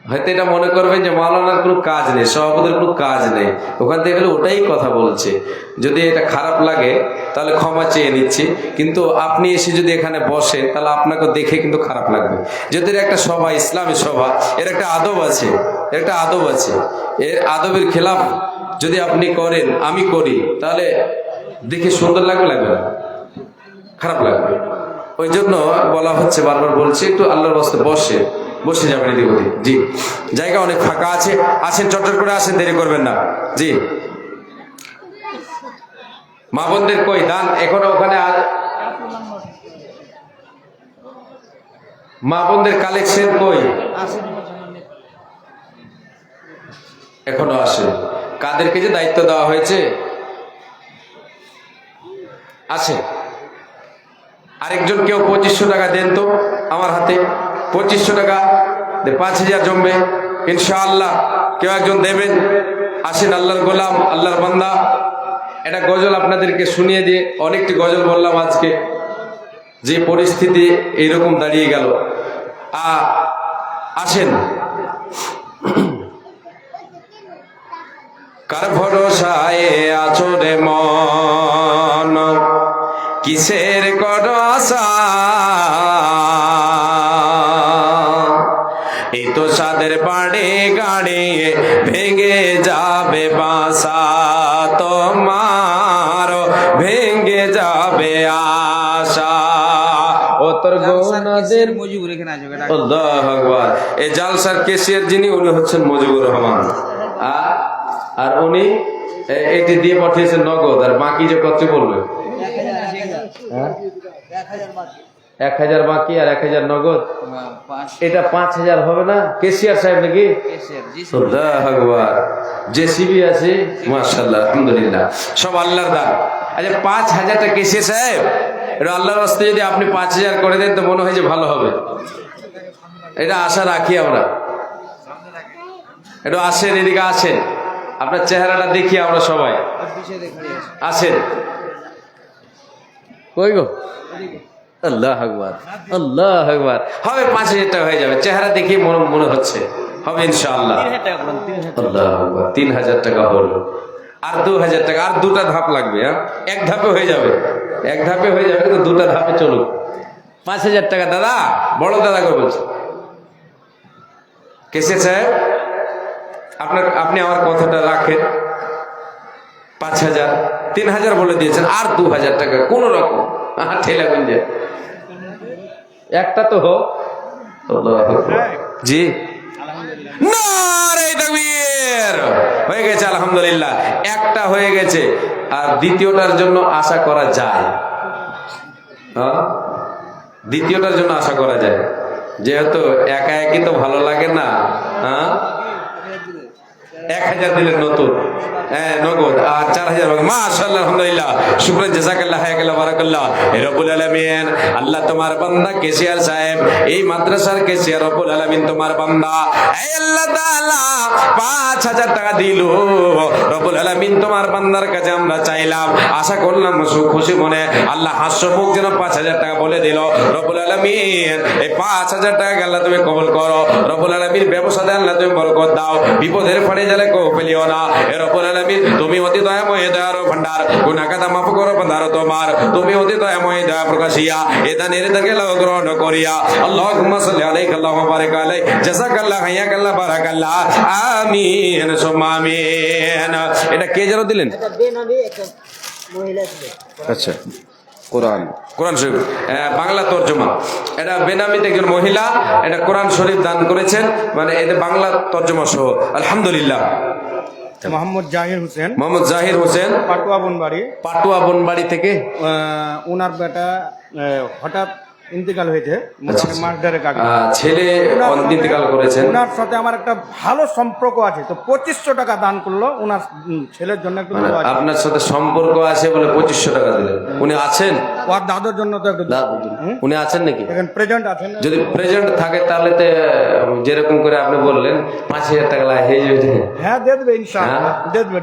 হয়তো এটা মনে করবেন যে মাওলানার কোনো কাজ নেই, সভাপতির কোনো কাজ নেই, ওখান থেকে গেলে ওটাই কথা বলছে। যদি এটা খারাপ লাগে তাহলে ক্ষমা চেয়ে নিচ্ছি, কিন্তু আপনি এসে যদি এখানে বসেন তাহলে আপনাকে দেখে কিন্তু খারাপ লাগবে। যদি এর একটা সভা, ইসলামী সভা, এর একটা আদব আছে, এর একটা আদব আছে, এর আদবের খেলাফ যদি আপনি করেন, আমি করি, তাহলে দেখে সুন্দর লাগবে, লাগবে না, খারাপ লাগবে। ওই জন্য বলা হচ্ছে, বারবার বলছি, একটু আল্লাহর বাস্তে বসে যাবেন এদিক ওদিক। জি জায়গা অনেক ফাঁকা আছে, আসেন, চটচট করে আসেন, দেরি করবেন না। জি মা বোনদের কই দান এখনো ওখানে, মা বোনদের কালেকশন কই? এখনো আসে। কাদেরকে যে দায়িত্ব দেওয়া হয়েছে আসে। আরেকজন কেউ 2500 টাকা দেন তো আমার হাতে, 2500 টাকা, 5,000 জমবে ইনশাআল্লাহ। কেউ একজন দেবেন, আসেন। আল্লাহর গোলাম, আল্লাহর বান্দা, এটা গজল আপনাদেরকে শুনিয়ে দিয়ে অনেকটি গজল বললাম আজকে, যে পরিস্থিতি এইরকম দাঁড়িয়ে গেল। আসেন। কার ভরসায় আছো রে মন, কিসের করো আশা, এই তো সাদের বাড়ি গাড়ি ভেঙে যাবে বাসা, তোমার ভেঙে যাবে আশা। ও তোর গোনাদের মুজিবুর এখানে আসবে। আল্লাহু আকবার। এই জালসার কেশিয়ার যিনি, উনি হচ্ছেন মুজিবুর রহমান, আর উনি এটি দিয়ে পাঠিয়েছেন নগদ, আর বাকি যে কত বলবে? 1,000 বাকি আর 1,000 নগদ, এটা 5,000 হবে না? কেশিয়ার সাহেব নাকি? আল্লাহু আকবার। জেসিবি আছে, মাশাআল্লাহ, আলহামদুলিল্লাহ, সব আল্লাহর দান। আচ্ছা 5,000 টাকা কেশিয়ার সাহেব, এটা আল্লাহর রাস্তায় যদি আপনি 5,000 করে দেন তো মনে হয় যে ভালো হবে, এটা আশা রাখি আমরা। একটু আসেন, এদিকে আসেন, আপনার চেহারাটা দেখি আমরা সবাই। আসেন, কই গো? আল্লাহু আকবার, আল্লাহু আকবার। হবে 5,000 টাকা হয়ে যাবে, চেহারা দেখি মনে হচ্ছে হবে ইনশাআল্লাহ। আল্লাহু আকবার, 3,000 টাকা হলো। আর 2,000 টাকা, আর দুটা ধাপ লাগবে। এক ধাপে হয়ে যাবে, এক ধাপে হয়ে যাবে, কিন্তু দুটা ধাপে চলুক। 5,000 টাকা দাদা, বড় দাদা করে বলছে কেসে সাহেব, আপনি আমার কথাটা রাখেন। 5,000, 3,000 বলে দিয়েছেন, আর 2,000 টাকা কোন রকম ঠেলা গুঞ্জে একটা তো হোক। জি নারে তাকবীর, হয়ে গেছে আলহামদুলিল্লাহ, একটা হয়ে গেছে, আর দ্বিতীয়টার জন্য আশা করা যায়। দ্বিতীয়টার জন্য আশা করা যায়, যেহেতু একা একই তো ভালো লাগে না। 1,000 দিলেন নতুন, নগদ আর 4000 নগদ। মাশাআল্লাহ, আলহামদুলিল্লাহ, শুকরান, জাযাকাল্লাহ, হায়াকাল্লাহ, বারাকাল্লাহ। হে রব্বুল আলামিন, আল্লাহ তোমার বান্দা কেসিয়ার সাহেব, এই মাদ্রাসার কেসিয়ার, রব্বুল আলামিন তোমার বান্দা, এই আল্লাহ তাআলা 5000 টাকা দিল। রব্বুল আলামিন তোমার বান্দার কাছে আমরা চাইলাম, আশা করলাম খুশি মনে আল্লাহ হাস্য মুখ যেন 5000 টাকা বলে দিল। রব্বুল আলামিন এই 5000 টাকা আল্লাহ তুমি কবুল করো। রব্বুল আলামিন ব্যবসাতে আল্লাহ তুমি বরকত দাও, বিপদের ফাড়ে জালে কেউ ফেলিও না। হে রব্বুল আলামিন, তুমি অতি দয়াময়, দয়ার ভান্ডার, গুনাহ খাতা মাফ করো ভান্ডার তোমার, তুমি অতি দয়াময়, দয়া প্রকাশিয়া এদা নিরতকে গ্রহণ করিয়া। আল্লাহুম্মা সাল্লি আলাইহি আল্লাহুম্মা বারিক আলাইহি, জাযাকাল্লাহ, হায়াকাল্লাহ, বারাকাল্লাহ, আমিন সুম্মা আমিন। এটা কে যেন দিলেন? একটা বেনামি একটা মহিলা ছিল। আচ্ছা, কোরআন শরীফ বাংলা তর্জমা। এটা বেনামিতে একজন মহিলা এটা কোরআন শরীফ দান করেছেন, মানে এটা বাংলা তর্জমা সহ। আলহামদুলিল্লাহ। মোহাম্মদ জাহির হোসেন, মোহাম্মদ জাহির হোসেন, পাটুয়া বনবাড়ি। পাটুয়া বনবাড়ি থেকে ওনার বেটা হঠাৎ ইন্তেকাল হয়েছে, মোটামুটি মাস দেড়েক আগে। ছেলে ইন্তেকাল করেছেন। ওনার সাথে আমার একটা ভালো সম্পর্ক আছে, তো 2500 টাকা দান করলো ওনার ছেলের জন্য। একটু মানে দোয়া চাই। আপনার সাথে সম্পর্ক আছে বলে 2500 টাকা দিলেন। উনি আছেন? ওর দাদুর জন্য তো একটু উনি আছেন নাকি? এখন প্রেজেন্ট আছেন। যদি প্রেজেন্ট থাকে তাহলে তো যেরকম করে আপনি বললেন 5000 টাকা লাগে যাবে। হ্যাঁ, দিয়ে দেবে ইনশাআল্লাহ, দিয়ে দেবে।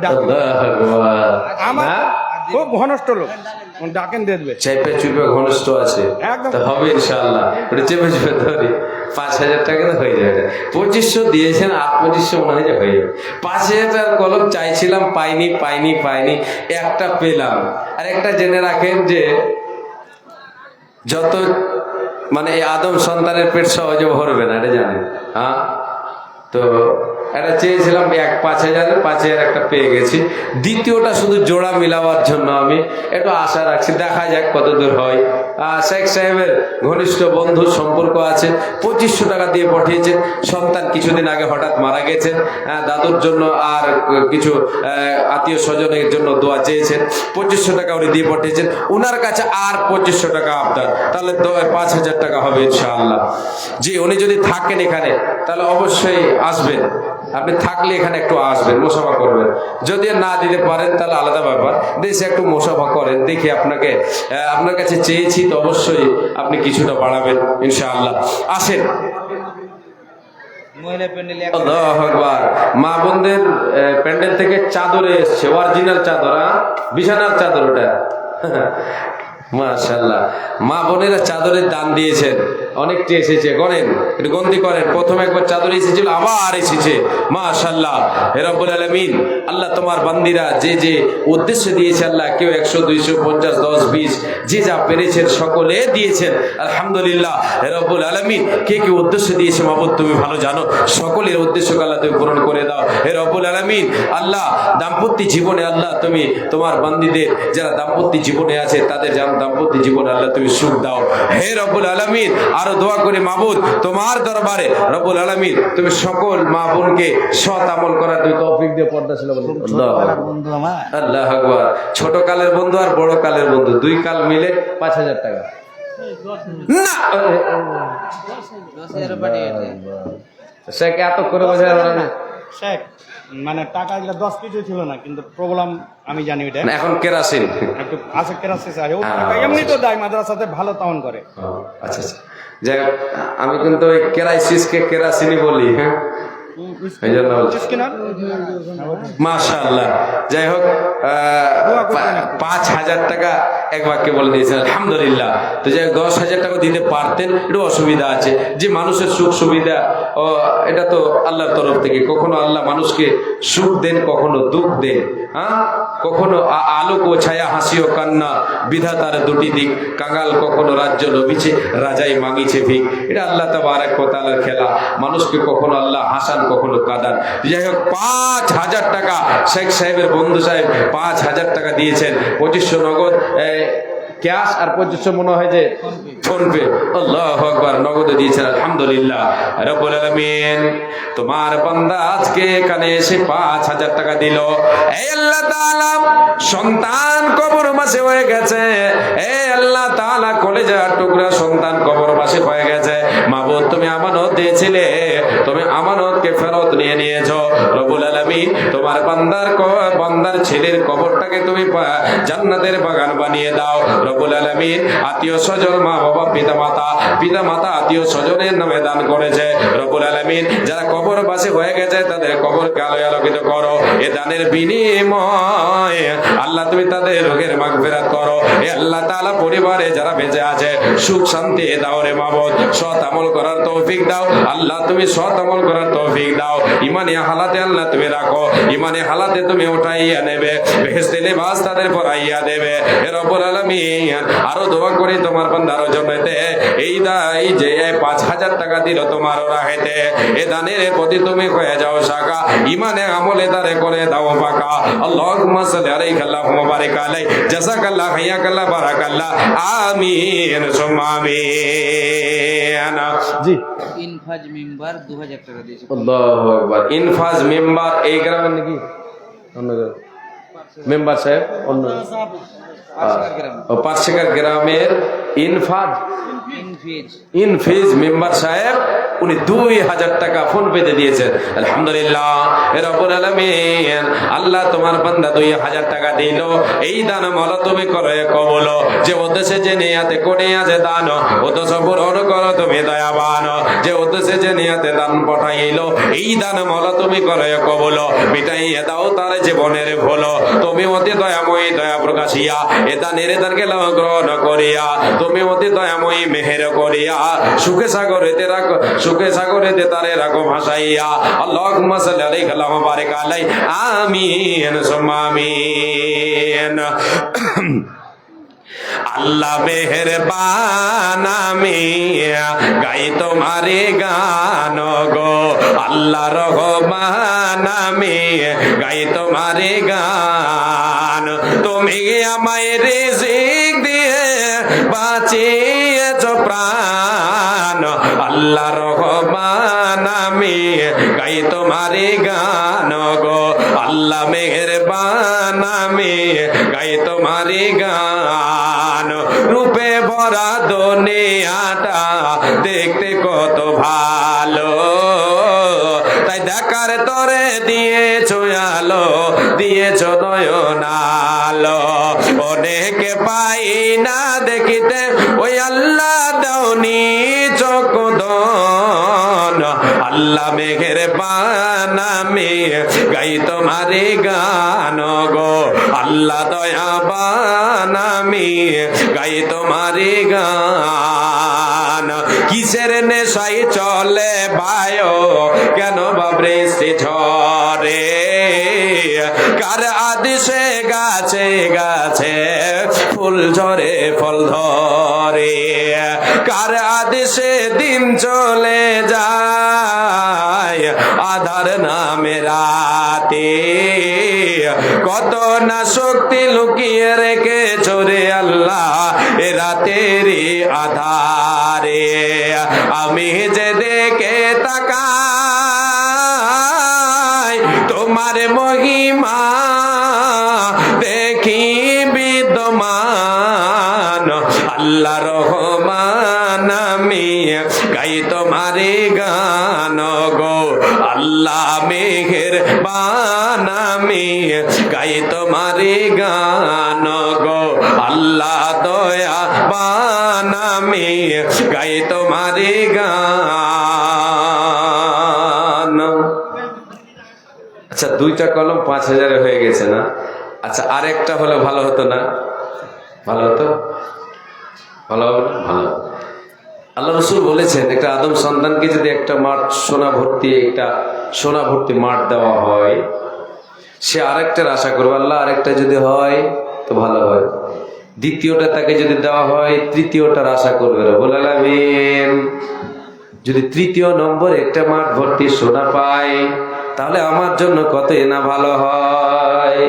আমার খুব ঘনষ্ঠ লোক, ডাকেন দিয়ে দেবে। চেপে চুপে ঘনিষ্ঠ আছে, একদম। তা হবে ইনশাআল্লাহ। ওটা চেপে চুপে ধরি 5000 টাকা তো হয়ে যাবে। 2500 দিয়েছেন, আর 2500 মনে হয় যে হয়ে যাবে। 5000 টাকার কলম চাইছিলাম, পাইনি, একটা পেলাম। আর একটা জেনে রাখেন যে যত মানে এই আদম সন্তানের পেট সহজে ভরবে না, এটা জানেন? হ্যাঁ, তো এটা চেয়েছিলাম 5000 একটা পেয়ে গেছি। দ্বিতীয়টা শুধু জোড়া মিলাবার জন্য আমি একটু আশা রাখছি, দেখা যাক কত দূর হয়। শেখ সাহেবের ঘনিষ্ঠ বন্ধু সম্পর্ক আছে, 2500 টাকা দিয়ে পাঠিয়েছেন। সন্তান কিছুদিন আগে হঠাৎ মারা গেছেন, দাদুর জন্য আর কিছু আত্মীয় স্বজনের জন্য দোয়া চেয়েছেন। 2500 টাকা উনি দিয়ে পাঠিয়েছেন। উনার কাছে আর 2500 টাকা আপনার, তাহলে 5000 টাকা হবে ইনশাআল্লাহ। জি, উনি যদি থাকেন এখানে তাহলে অবশ্যই আসবেন। আপনি থাকলে এখানে একটু আসবেন, মুসাফা করবেন। যদি না দিতে পারেন তাহলে আলাদা ব্যাপার, দেশে একটু মুসাফা করেন, দেখি আপনাকে আপনার কাছে চেয়েছি তো অবশ্যই আপনি কিছুটা বাড়াবেন ইনশাআল্লাহ। আসেন। আল্লাহু আকবার। মা বোনদের প্যান্ডেল থেকে চাদরে এসছে, অরিজিনাল চাদর, বিছানার চাদর ওটা। মাশাআল্লাহ, মা বোনেরা চাদরের দান দিয়েছেন, অনেকটি এসেছে। গণেন, একটু গন্তি করেন। প্রথমে একবার চাদর এসেছিল, আবার এসেছে। মাশাআল্লাহ। হে রব্বুল আলামিন, আল্লাহ তোমার বান্দিরা যে যে উদ্দেশ্য দিয়েছে, আল্লাহ কেউ 100, 200, 50, 10, 20 যে যা পেরেছেন সকলে দিয়েছেন। আলহামদুলিল্লাহ। হে রব্বুল আলামিন, কে কে উদ্দেশ্য দিয়েছে মাবুদ তুমি ভালো জানো, সকলের উদ্দেশ্যকে আল্লাহ তুমি পূরণ করে দাও। হে রব্বুল আলামিন, আল্লাহ দাম্পত্য জীবনে আল্লাহ তুমি তোমার বান্দিদের যারা দাম্পত্য জীবনে আছে তাদের দাম্পত্য জীবনে আল্লাহ তুমি সুখ দাও। হে রব্বুল আলামিন, আরো দোয়া করে মাবুদ তোমার দরবারে রব্বুল আলামিন তুমি সকল মা বোনকে সৎ আমল করার তুমি তৌফিক দিয়ে। পর্দা ছিল বন্ধু আমার। আল্লাহু আকবার। ছোট কালের বন্ধু আর বড় কালের বন্ধু, দুই কাল মিলে 5000 টাকা না। শেখ এত করে বোঝায় শেখ মানে টাকা এগুলো 10 কিছু ছিল না, কিন্তু প্রবলেম আমি জানি ওইটা। এখন কেরাসিন একটু আছে, কেরাসিস আছে। ও টাকা এমনি তো দেয়, মাদ্রাসাতে ভালো তাউন করে। আচ্ছা আচ্ছা, যাই হোক, আমি কিন্তু ওই কেরাইসিসকে কেরাসিনই বলি। হ্যাঁ, এই জন্য মাশাআল্লাহ। যাই হোক, 5000 টাকা এক বাক্যে বলে দিয়েছেন, আলহামদুলিল্লাহ। তো যাই হোক, 10,000 টাকা দিতে পারতেন, একটু অসুবিধা আছে। যে মানুষের সুখ সুবিধা এটা তো আল্লাহর তরফ থেকে। কখনো আল্লাহ মানুষকে সুখ দেন, কখনো দুঃখ দেন। হ্যাঁ, কখনো আলোক ও ছায়া, হাসি ও কান্না, বিধাতার দুটি দিক। কাঙাল কখনো রাজ্য লভিছে, রাজাই মাগিছে ভিক। এটা আল্লাহ তাবারক ওয়া তাআলার খেলা। মানুষকে কখনো আল্লাহ হাসান, কখনো কাঁদান। যাই হোক, 5000 টাকা শেখ সাহেবের বন্ধু সাহেব 5000 টাকা দিয়েছেন। 2500 নগদ ক্যাশ আর 2500 মনে হয় যে ফোন পে। আল্লাহু আকবার, নগদে দিয়েছেন, আলহামদুলিল্লাহ রব্বুল আলামিন। তোমার বান্দা আজকে এখানে এসে 5000 টাকা দিল। এই আল্লাহ তাআলা, সন্তান কবরবাসী হয়ে গেছে। এই আল্লাহ তাআলা, কলেজার টুকরা সন্তান কবরবাসী হয়ে গেছে। মাবুদ, তুমি আমানত দিয়েছিলে, তুমি আমানতকে ফেরত নিয়ে নিয়েছো রব্বুল আলামিন। তোমার বান্দার ছেলের কবরটাকে তুমি জান্নাতের বাগান বানিয়ে দাও রব্বুল আলামিন। আত্মীয় স্বজন, মা বাবা, পিতা মাতা আত্মীয় স্বজনের নামে দান করেছে রব্বুল আলামিন। যারা কবরবাসী হয়ে গেছে তাদের কবরকে আলোয় আলোকিত করো। এ দানের বিনিময় আল্লাহ তুমি তাদের রোগের মাগফিরাত করো। এ আল্লাহ তাআলা, পরিবারে যারা বেঁচে আছে সুখ শান্তি দাও রে মাবুদ। সৎ আমল করার তৌফিক দাও আল্লাহ, তুমি সৎ আমল করার তৌফিক দাও। ইমানি হালাতে আল্লাহ তুমি রাখো, ইমানি হালাতে তুমি উঠাইয়া নেবে, বেহেশতে লিবাস তাদের পরাইয়া দেবে এ রব্বুল আলামিন। আরো দোয়া করি তোমার বান্দার জন্য, এই যে 5000 টাকা দিল তোমার রাহেতে, এ দানের প্রতি তুমি হয়ে যাও শাখা, ইমানে আমলে দারে করে দাও পাকা। আল্লাহুম্মা সাল্লি আলাইহি আল্লাহুম্মা বারিক আলাইহি, জাযাকাল্লাহ, হাইয়াকাল্লাহ, বারাকাল্লাহ, আমিন সুম্মা আমিন। জি, ইনফাজ মেম্বার 2000 টাকা দিয়েছে। আল্লাহু আকবার। ইনফাজ মেম্বার এই গ্রামের নাকি অন্য গ্রাম? মেম্বার সাহেব অন্য পার্শিকার গ্রামের ইনফিজ মেম্বার সাহেব, উনি 2000 টাকা ফোন পেতে দিয়েছেন। আলহামদুলিল্লাহ রব্বুল আলামিন। আল্লাহ তোমার বান্দা 2000 টাকা দিল, এই দান মাল তুমি করে কবুল। যে উদ্দেশ্যে যে নিয়াতে করে আছে দান, উদ্দেশ্য পূরণ করো তুমি দয়াবান। যে উদ্দেশ্যে যে নিয়াতে দান পাঠাইলো, এই দান মাল তুমি করে কবুল। মিটাইয়া দাও তার জীবনের ভুল, তুমি অতি দয়াময়ী, দয়া প্রকাশিয়া এ দানের দানকে গ্রহণ করিয়া তুমি অতি দয়াময়ী, মেহের করিয়া সুখে সাগরেতে তারে রাখো ভাসাইয়া। আল্লাহুম্মা সাল্লি আলাইহি আল্লাহুম্মা বারিক আলাইহি, আমিন সুম্মা আমিন। আল্লাহ মেহেরবান, আমি গাই তোমারে গান গো। আল্লাহ রহমান, আমি গাই তোমারে গান। তুমি আমায় রিজিক দিয়ে বাঁচিয়েছ প্রাণ। আল্লাহ রহমান, আমি গাই তোমারে গান গো। আল্লাহ মেহেরবান, আমি গাই তোমারে গান। রূপে ভরা দুনিয়াটা দেখতে কত ভালো, তাই দেখার তরে দিয়েছ আলো, দিয়েছ নয়নালো। অনেকে পাই না দেখিতে, ওই আল্লাহ দাওনি চোখদন। আল্লাহ মেহেরবান, আমি গাই তোমারে গান গো। আল্লাহ দয়াবান, আমি গাই তোমারে গান। কিসের নেশাই চলে বায়ো, কেন বা বৃষ্টি ঝরে? কার আদেশে গাছে গাছে ফুল ঝরে ফল ধরে? কার আদেশে দিন চলে যায় আধার নামে রাতে? কত না শক্তি লুকিয়ে রেখে চোরে আল্লাহ এ রাতেরই আধারে। আমি যে দেখে তাকাই তোমার মহিমা, দেখি বিদ্যমান। আল্লাহ রহমান, আমি গাই তোমারে গান গো। আল্লাহ মেহেরবান, আমি গাই তোমারে গান গো। আল্লাহ দয়াবান, আমি গাই তোমারে গান। আচ্ছা, 2টা কলম 5000 হয়ে গেছে না? আচ্ছা, আরেকটা হলে ভালো হতো না? ভালো হতো, ভালো হবে না? ভালো। আল্লাহ রাসূল বলেছেন, একটা আদম সন্তানকে যদি একটা মাঠ সোনা ভর্তি মাঠ দেওয়া হয়, সে আরেকটার আশা করবে, আল্লাহ আরেকটা যদি হয় তো ভালো হয়। দ্বিতীয়টা তাকে যদি দেওয়া হয়, তৃতীয়টার আশা করবে রব্বুল আলামিন। যদি 3য় নম্বরে একটা মাঠ ভর্তি সোনা পায়, তাহলে আমার জন্য কতই না ভালো হয়।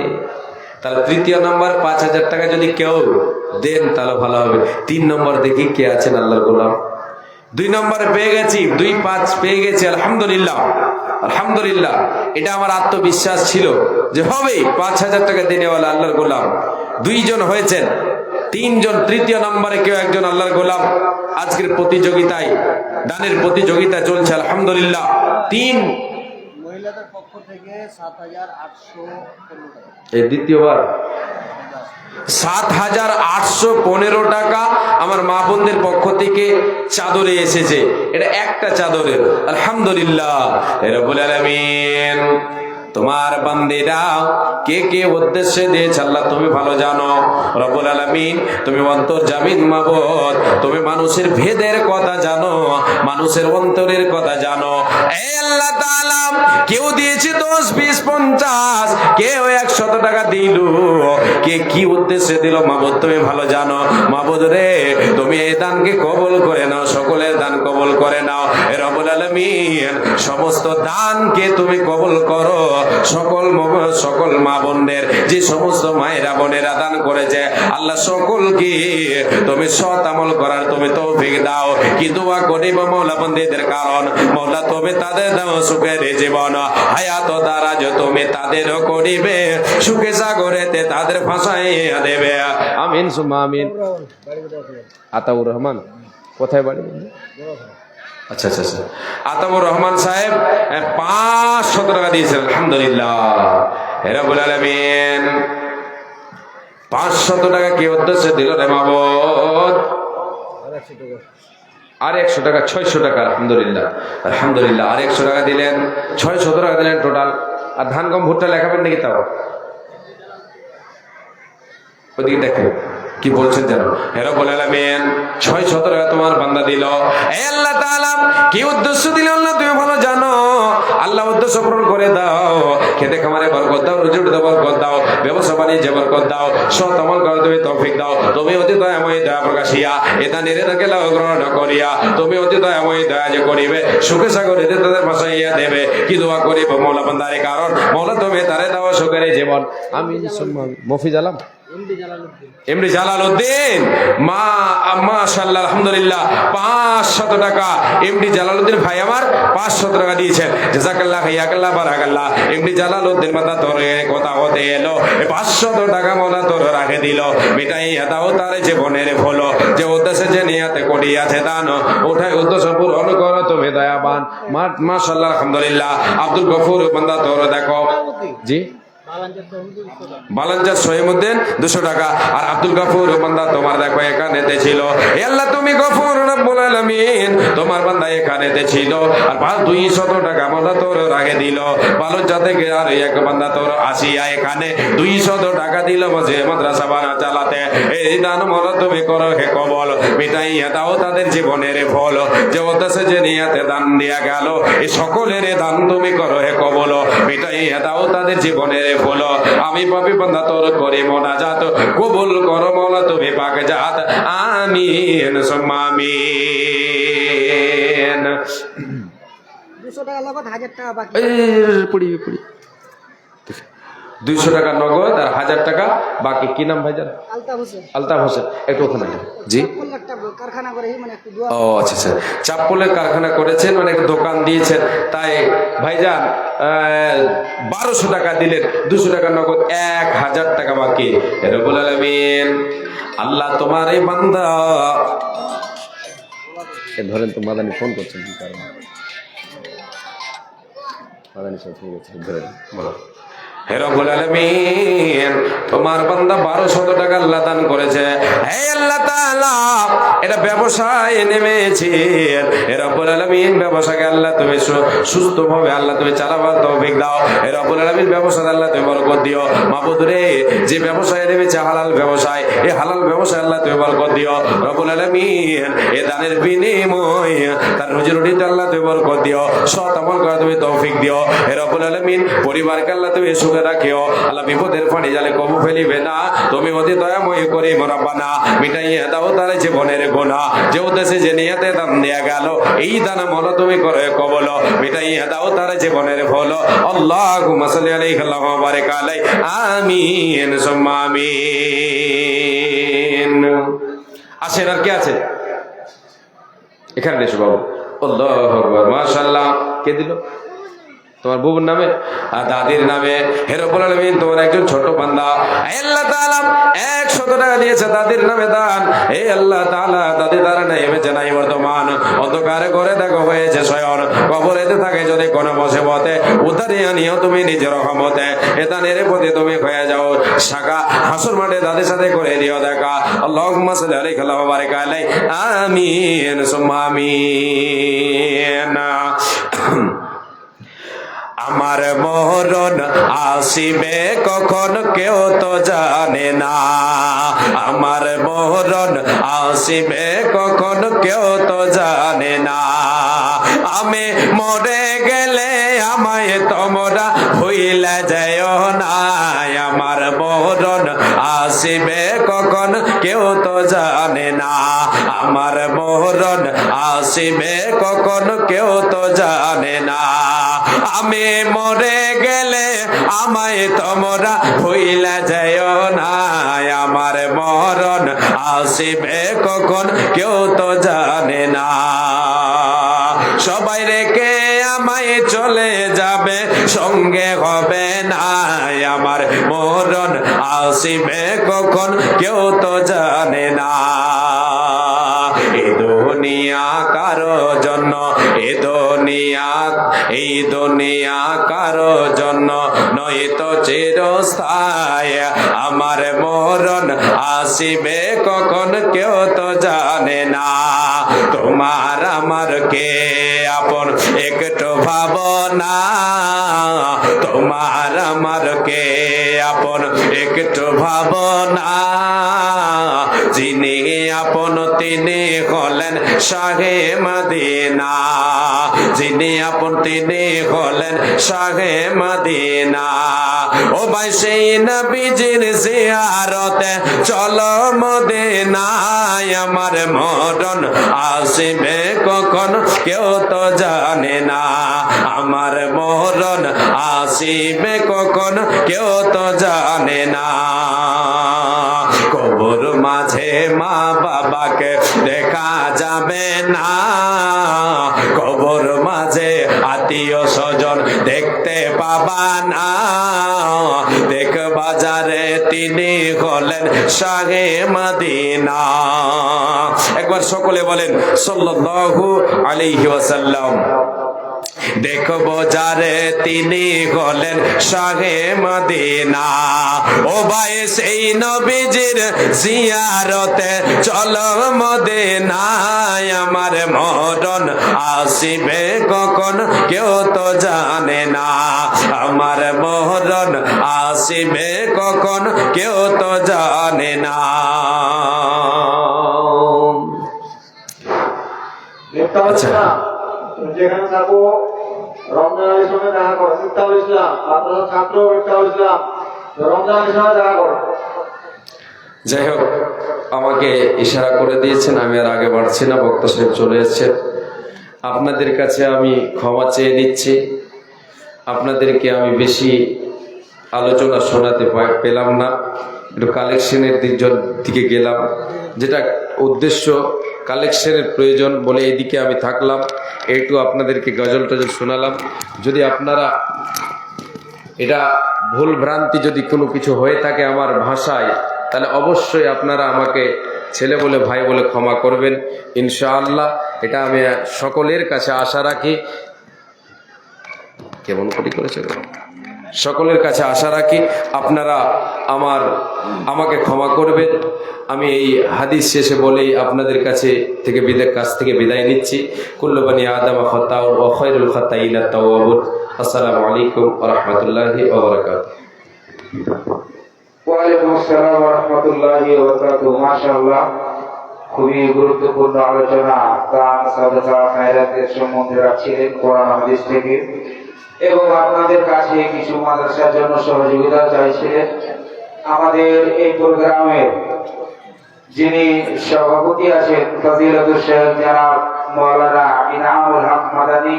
তাহলে তৃতীয় নম্বর 5,000 টাকা যদি কেউ দেন তাহলে ভালো হবে। 3 নম্বর দেখি কে আছেন আল্লাহর গোলাম। 2 নম্বরে পেয়ে গেছি, 2-5 পেয়ে গেছি, আলহামদুলিল্লাহ আলহামদুলিল্লাহ। এটা আমার আত্মবিশ্বাস ছিল যে হবে 5,000 টাকা দেনেওয়ালা আল্লাহর গোলাম। 2 জন হয়েছেন, 3 জন, তৃতীয় নম্বরে কেউ একজন আল্লাহর গোলাম। আজকের প্রতিযোগিতায়, দানের প্রতিযোগিতা চলছে আলহামদুলিল্লাহ। 3 মহিলাদের পক্ষ থেকে 7,815 টাকা। এই দ্বিতীয়বার 7,815 টাকা আমার মা বোনদের পক্ষ থেকে চাদরে এসেছে। এটা একটা চাদরের, আলহামদুলিল্লাহ রব্বুল আলামিন। তোমার বান্দিরা কে কে উদ্দেশ্যে দিয়েছে আল্লাহ তুমি ভালো জানো। রব্বুল আলামিন তুমি অন্তর্জামিন মাবুদ, তুমি মানুষের ভেদের কথা জানো, মানুষের অন্তরের কথা জানো। এই আল্লাহ তাআলা কেউ দিয়েছে 10, 20, 50, কেউ 100 টাকা দিল, কে কি উদ্দেশ্যে দিল মাবুদ তুমি ভালো জানো। মাবুদ রে তুমি এই দানকে কবুল করে নাও, সকলের দান কবুল করে নাও। রব্বুল আলামিন সমস্ত দানকে তুমি কবুল করো। সকল মা বোনদের, যে সমস্ত মায়েরা বোনেরা দান করেছে আল্লাহ সকলকে তুমি সৎ আমল করার তুমি তৌফিক দাও। কি দোয়া করিব মওলা বন্দেদের, কারণ মওলা তুমি তাদের দাও সুখের জীবন, হায়াত দারাজ তুমি তাদেরও করিবে, সুখে সাগরেতে তাদের ফাঁসাইয়া দেবে। আমিন সুম্মা আমিন। আতাউর রহমান কোথায় বাড়ি? আচ্ছা আচ্ছা আচ্ছা, আতাউর রহমান সাহেব 500 টাকা দিয়েছেন আলহামদুলিল্লাহ রব্বুল আলামিন। 500 টাকা কি উদ্দেশ্যে দিল রে মাবুদ? আর 100 টাকা, 600 টাকা আলহামদুলিল্লাহ আলহামদুলিল্লাহ। আর 100 টাকা দিলেন, 600 টাকা দিলেন টোটাল। আর ধান গম ভুট্টা লেখাবেন নাকি? তাও ওদিকে দেখেন কি বলছেন যেন। রব্বুল আলামিন 600 টাকা তোমার বান্দা দিল। হে আল্লাহ তাআলা কি উদ্দেশ্য দিল আল্লাহ তুমি ভালো জানো। আল্লাহ উদ্দেশ্য পূরণ করে দাও, খেতে খামারে বরকত দাও, রুজিতে বরকত দাও, ব্যবসা বাণিজ্যে বরকত দাও, সৎ আমল করে তুমি তৌফিক দাও। তুমি অতি দয়াময় দয়া প্রকাশিয়া এটা নিরেদাকে লাভ গ্রহণ করিয়া তুমি অতি দয়াময় দয়া যে করিবে, সুখে সাগরে তাদের ভাসাইয়া দেবে। কি দোয়া করিব মওলা বান্দারে, কারণ মওলা তুমি তারে দাও সুখের জীবন। আমিন সুম্মা আমিন। মফিজ আলম, এমডি জালালউদ্দিন, মাশাআল্লাহ আলহামদুলিল্লাহ 500 টাকা এমডি জালালউদ্দিন ভাই আমার 500 টাকা দিয়েছেন। জাযাকাল্লাহ হাইয়াকাল্লাহ বারাকাল্লাহ। এমডি জালালউদ্দিন মাতা তোর কথা হতে এলো 500 টাকা মোলা তোর রাখে দিল। মিটাই দাও তার জীবনের হলো, যে উদ্দেশ্যে যে নিয়াতে করিয়াছে দান, ওঠাই উদ্দেশ্য পূরণ করো তুমি দয়াবান। মাশাআল্লাহ আলহামদুলিল্লাহ। আব্দুল গফুর বান্দা তোর দেখো জি, বালাঞ্জার সহিমউদ্দিন 200 টাকা। আর আব্দুল গফুর বান্দা তোমার দেখো এখানেতে ছিল। হে আল্লাহ তুমি গফুর রব্বুল আলামিন, তোমার বান্দা এখানেতে ছিল। আর 200 টাকা বান্দা তোর রাগে দিল। বালুচা থেকে আর এক বান্দা তোর আসিয়া এখানে 200 টাকা দিল মাঝে মাদ্রাসা বানা চালাতে। এই দান মওলা তুমি করো হে কবল, মিটাইয়া দাও তাদের জীবনের ফল, যে উদ্দেশ্যে যে নিয়াতে দান দিয়া গেল এই সকলের দান তুমি করো হে কবল, মিটাইয়া দাও তাদের জীবনের বলো। আমি পাপী বান্দা তোর করে মোনাজাত, কবুল করো মওলা তুমি পাক জাত। আমিন সুম্মা আমিন। 200 টাকা নগদ, 1000 টাকা বাকি। পড়ি 200 টাকা নগদ আর 1000 টাকা বাকি। কি নাম ভাইজান? আলতাফ হোসেন। আলতাফ হোসেন, একটু ওখানে জি। একটা কারখানা করে মানে একটু দোয়া। ও আচ্ছা আচ্ছা, চাপ্পলের কারখানা করেছেন, মানে একটা দোকান দিয়েছেন, তাই ভাইজান 1200 টাকা দিলেন। 200 টাকা নগদ, 1000 টাকা বাকি। রব্বুল আলামিন আল্লাহ তোমার এই বান্দা ধরেন তো। মাদানি ফোন করছেন কি কারণে? মাদানি সাহেব ঠিক আছে, ধরেন বলো। হে রব্বুল আলামিন তোমার বান্দা 1200 টাকা আল্লাহ দান করেছে। হে আল্লাহ তাআলা এটা ব্যবসায় নেমেছে। হে রব্বুল আলামিন ব্যবসাকে আল্লাহ তুমি সুস্থভাবে আল্লাহ তুমি চালাবার তৌফিক দাও। হে রব্বুল আলামিন ব্যবসাতে আল্লাহ তুমি বরকত দিও। মাবুদ রে যে ব্যবসায় নেমেছে হালাল ব্যবসায়, এই হালাল ব্যবসায় আল্লাহ তুমি বরকত দিও। রব্বুল আলামিন এই দানের বিনিময় তার রুজি রুটিতে আল্লাহ তুমি বরকত দিও, সৎ আমল করা তুমি তৌফিক দিও। হে রব্বুল আলামিন পরিবারকে আল্লাহ তুমি সুখে রাখিও আল্লাহ বিপদের পানি জালে কবু ফেলিবে না তুমি অতি দয়াময় করি রব্বানা মিটাইয়া দাও তার জীবনের গুনাহ যে উদ্দেশ্যে যে নিয়তে দান দেয়া গেল এই দান আমল তুমি করে কবল মিটাইয়া দাও তার জীবনের ফল আল্লাহুম্মা সাল্লি আলাইহি ওয়া বারিক আলাইহি আমিন সুম্মা আমিন। আসেন আর কি আছে এখানে এসো বাবু। আল্লাহু আকবার মাশাআল্লাহ। কে দিল? তোমার বুবুর নামে আর দাদির নামে। হে রব্বুল আলামিন তোমার একজন ছোট বান্দা আল্লাহ তাআলা 100 টাকা দিয়েছে দাদির নামে দান। হে আল্লাহ তাআলা দাদি দ্বারা নাই এমেছে নাই বর্তমান অন্ধকারে করে দেখো হয়েছে শয়ন কবরেতে থাকে যদি কোনো মুসিবতে উদ্ধারে আনিও তুমি নিজের রহমতে এতানের প্রতি তুমি হয়ে যাও শাখা হাসর মাঠে দাদির সাথে করে দিও দেখা। আল্লাহুম্মা সাল্লি আলাইহি ওয়া বারিক আলাইহি আমিন সুম্মা আমিন। আমার মরণ আসিবে কখন কেউ তো জানে না আমার মরণ আসিবে কখন কেউ তো জানে না আমি মরে গেলে আমায় তোমরা ভুইলা যাও না আমার মরণ আসিবে কখন কেউ তো জানে না আমার মরণ আসিবে কখন কেউ তো জানে না আমি মরে গেলে আমায় তোমরা ভুইলা যাও না আমার মরণ আসিবে কখন কেউ তো জানে না সবাই রেখে আমায় চলে যাবে সঙ্গে হবে না আমার মরণ আসিবে কখন কেউ তো জানে না এই দুনিয়া কারো জন্য এই দুনিয়া কারো জন্য নয় তো চিরস্থায়ী আমার মরণ আসিবে কখন কেউ তো জানে না তোমার আমার কে আপন একটু ভাবনা তোমার আমার কে আপন একটু ভাবনা যিনি আপন তিনি হলেন শাহে মদিনা যিনি আপন তিনি হলেন শাহে মদিনা ও ভাই সেই নবীজির জিয়ারতে চলো মদিনায় আমার মরণ আসিবে কখন কেউ তো জানে না আমার মরণ আসিবে কখন কেউ তো জানে না কবর মাঝে মা বাবাকে দেখা যাবে না কবর মাঝে আত্মীয় স্বজন দেখতে পাবা না দেখ বাজারে তিনি হলেন শাহে মদিনা একবার সকলে বলেন সাল্লাল্লাহু আলাইহি ওয়াসাল্লাম দেখবো যারে তিনি হলেন শাহে মদিনা ও ভাই সেই নবীজির জিয়ারতে চলো মদিনায় আমার মরণ আসিবে কখন কেউ তো জানে না আমার মরণ আসিবে কখন কেউ তো জানে না আচ্ছা যেখানে থাকবো রমজানের সঙ্গে দেখা করো মিফতাহুল ইসলাম আপনারা ছাত্র মিফতাহুল ইসলাম রমজানের সঙ্গে দেখা করো যাই হোক আমাকে ইশারা করে দিয়েছেন আমি আর আগে বাড়ছি না বক্তা সাহেব চলে এসেছেন আপনাদের কাছে আমি ক্ষমা চেয়ে নিচ্ছি আপনাদেরকে আমি বেশি আলোচনা শোনাতে পেলাম না একটু কালেকশনের দিকে গেলাম যেটা উদ্দেশ্য কালেকশনের প্রয়োজন বলে এদিকে আমি থাকলাম একটু আপনাদেরকে গজল টজল শোনালাম যদি আপনারা এটা ভুল ভ্রান্তি যদি কোনো কিছু হয়ে থাকে আমার ভাষায় তাহলে অবশ্যই আপনারা আমাকে ছেলে বলে ভাই বলে ক্ষমা করবেন ইনশাআল্লাহ এটা আমি সকলের কাছে আশা রাখি কেমন করেছে সকলের কাছে আশা রাখি আপনারা আমাকে ক্ষমা করবেন আমি এই হাদিস শেষে বলেই আপনাদের কাছ থেকে বিদায় নিচ্ছি কুল্লু বনি আদম খাতাউন ওয়া খায়রুল খাতাইনা তাওয়াবুন আসসালামু আলাইকুম ওয়া রাহমাতুল্লাহি ওয়া বারাকাতুহু ওয়া আলাইকুম আসসালাম ওয়া রাহমাতুল্লাহি ওয়া বারাকাতুহু মাশাআল্লাহ খুবই গুরুত্বপূর্ণ আলোচনা দান সাদাকা খায়রাতের সম্বন্ধে রাখছিলেন কোরআন হাদিস থেকে এবং আপনাদের কাছে কিছু মাদ্রাসার জন্য সহযোগিতা চাইছিলেন। আমাদের এই প্রোগ্রামের যিনি সভাপতি আছেন ফজিলাতুল শেখ জনাব মাওলানা ইনামুল হক মাদানী,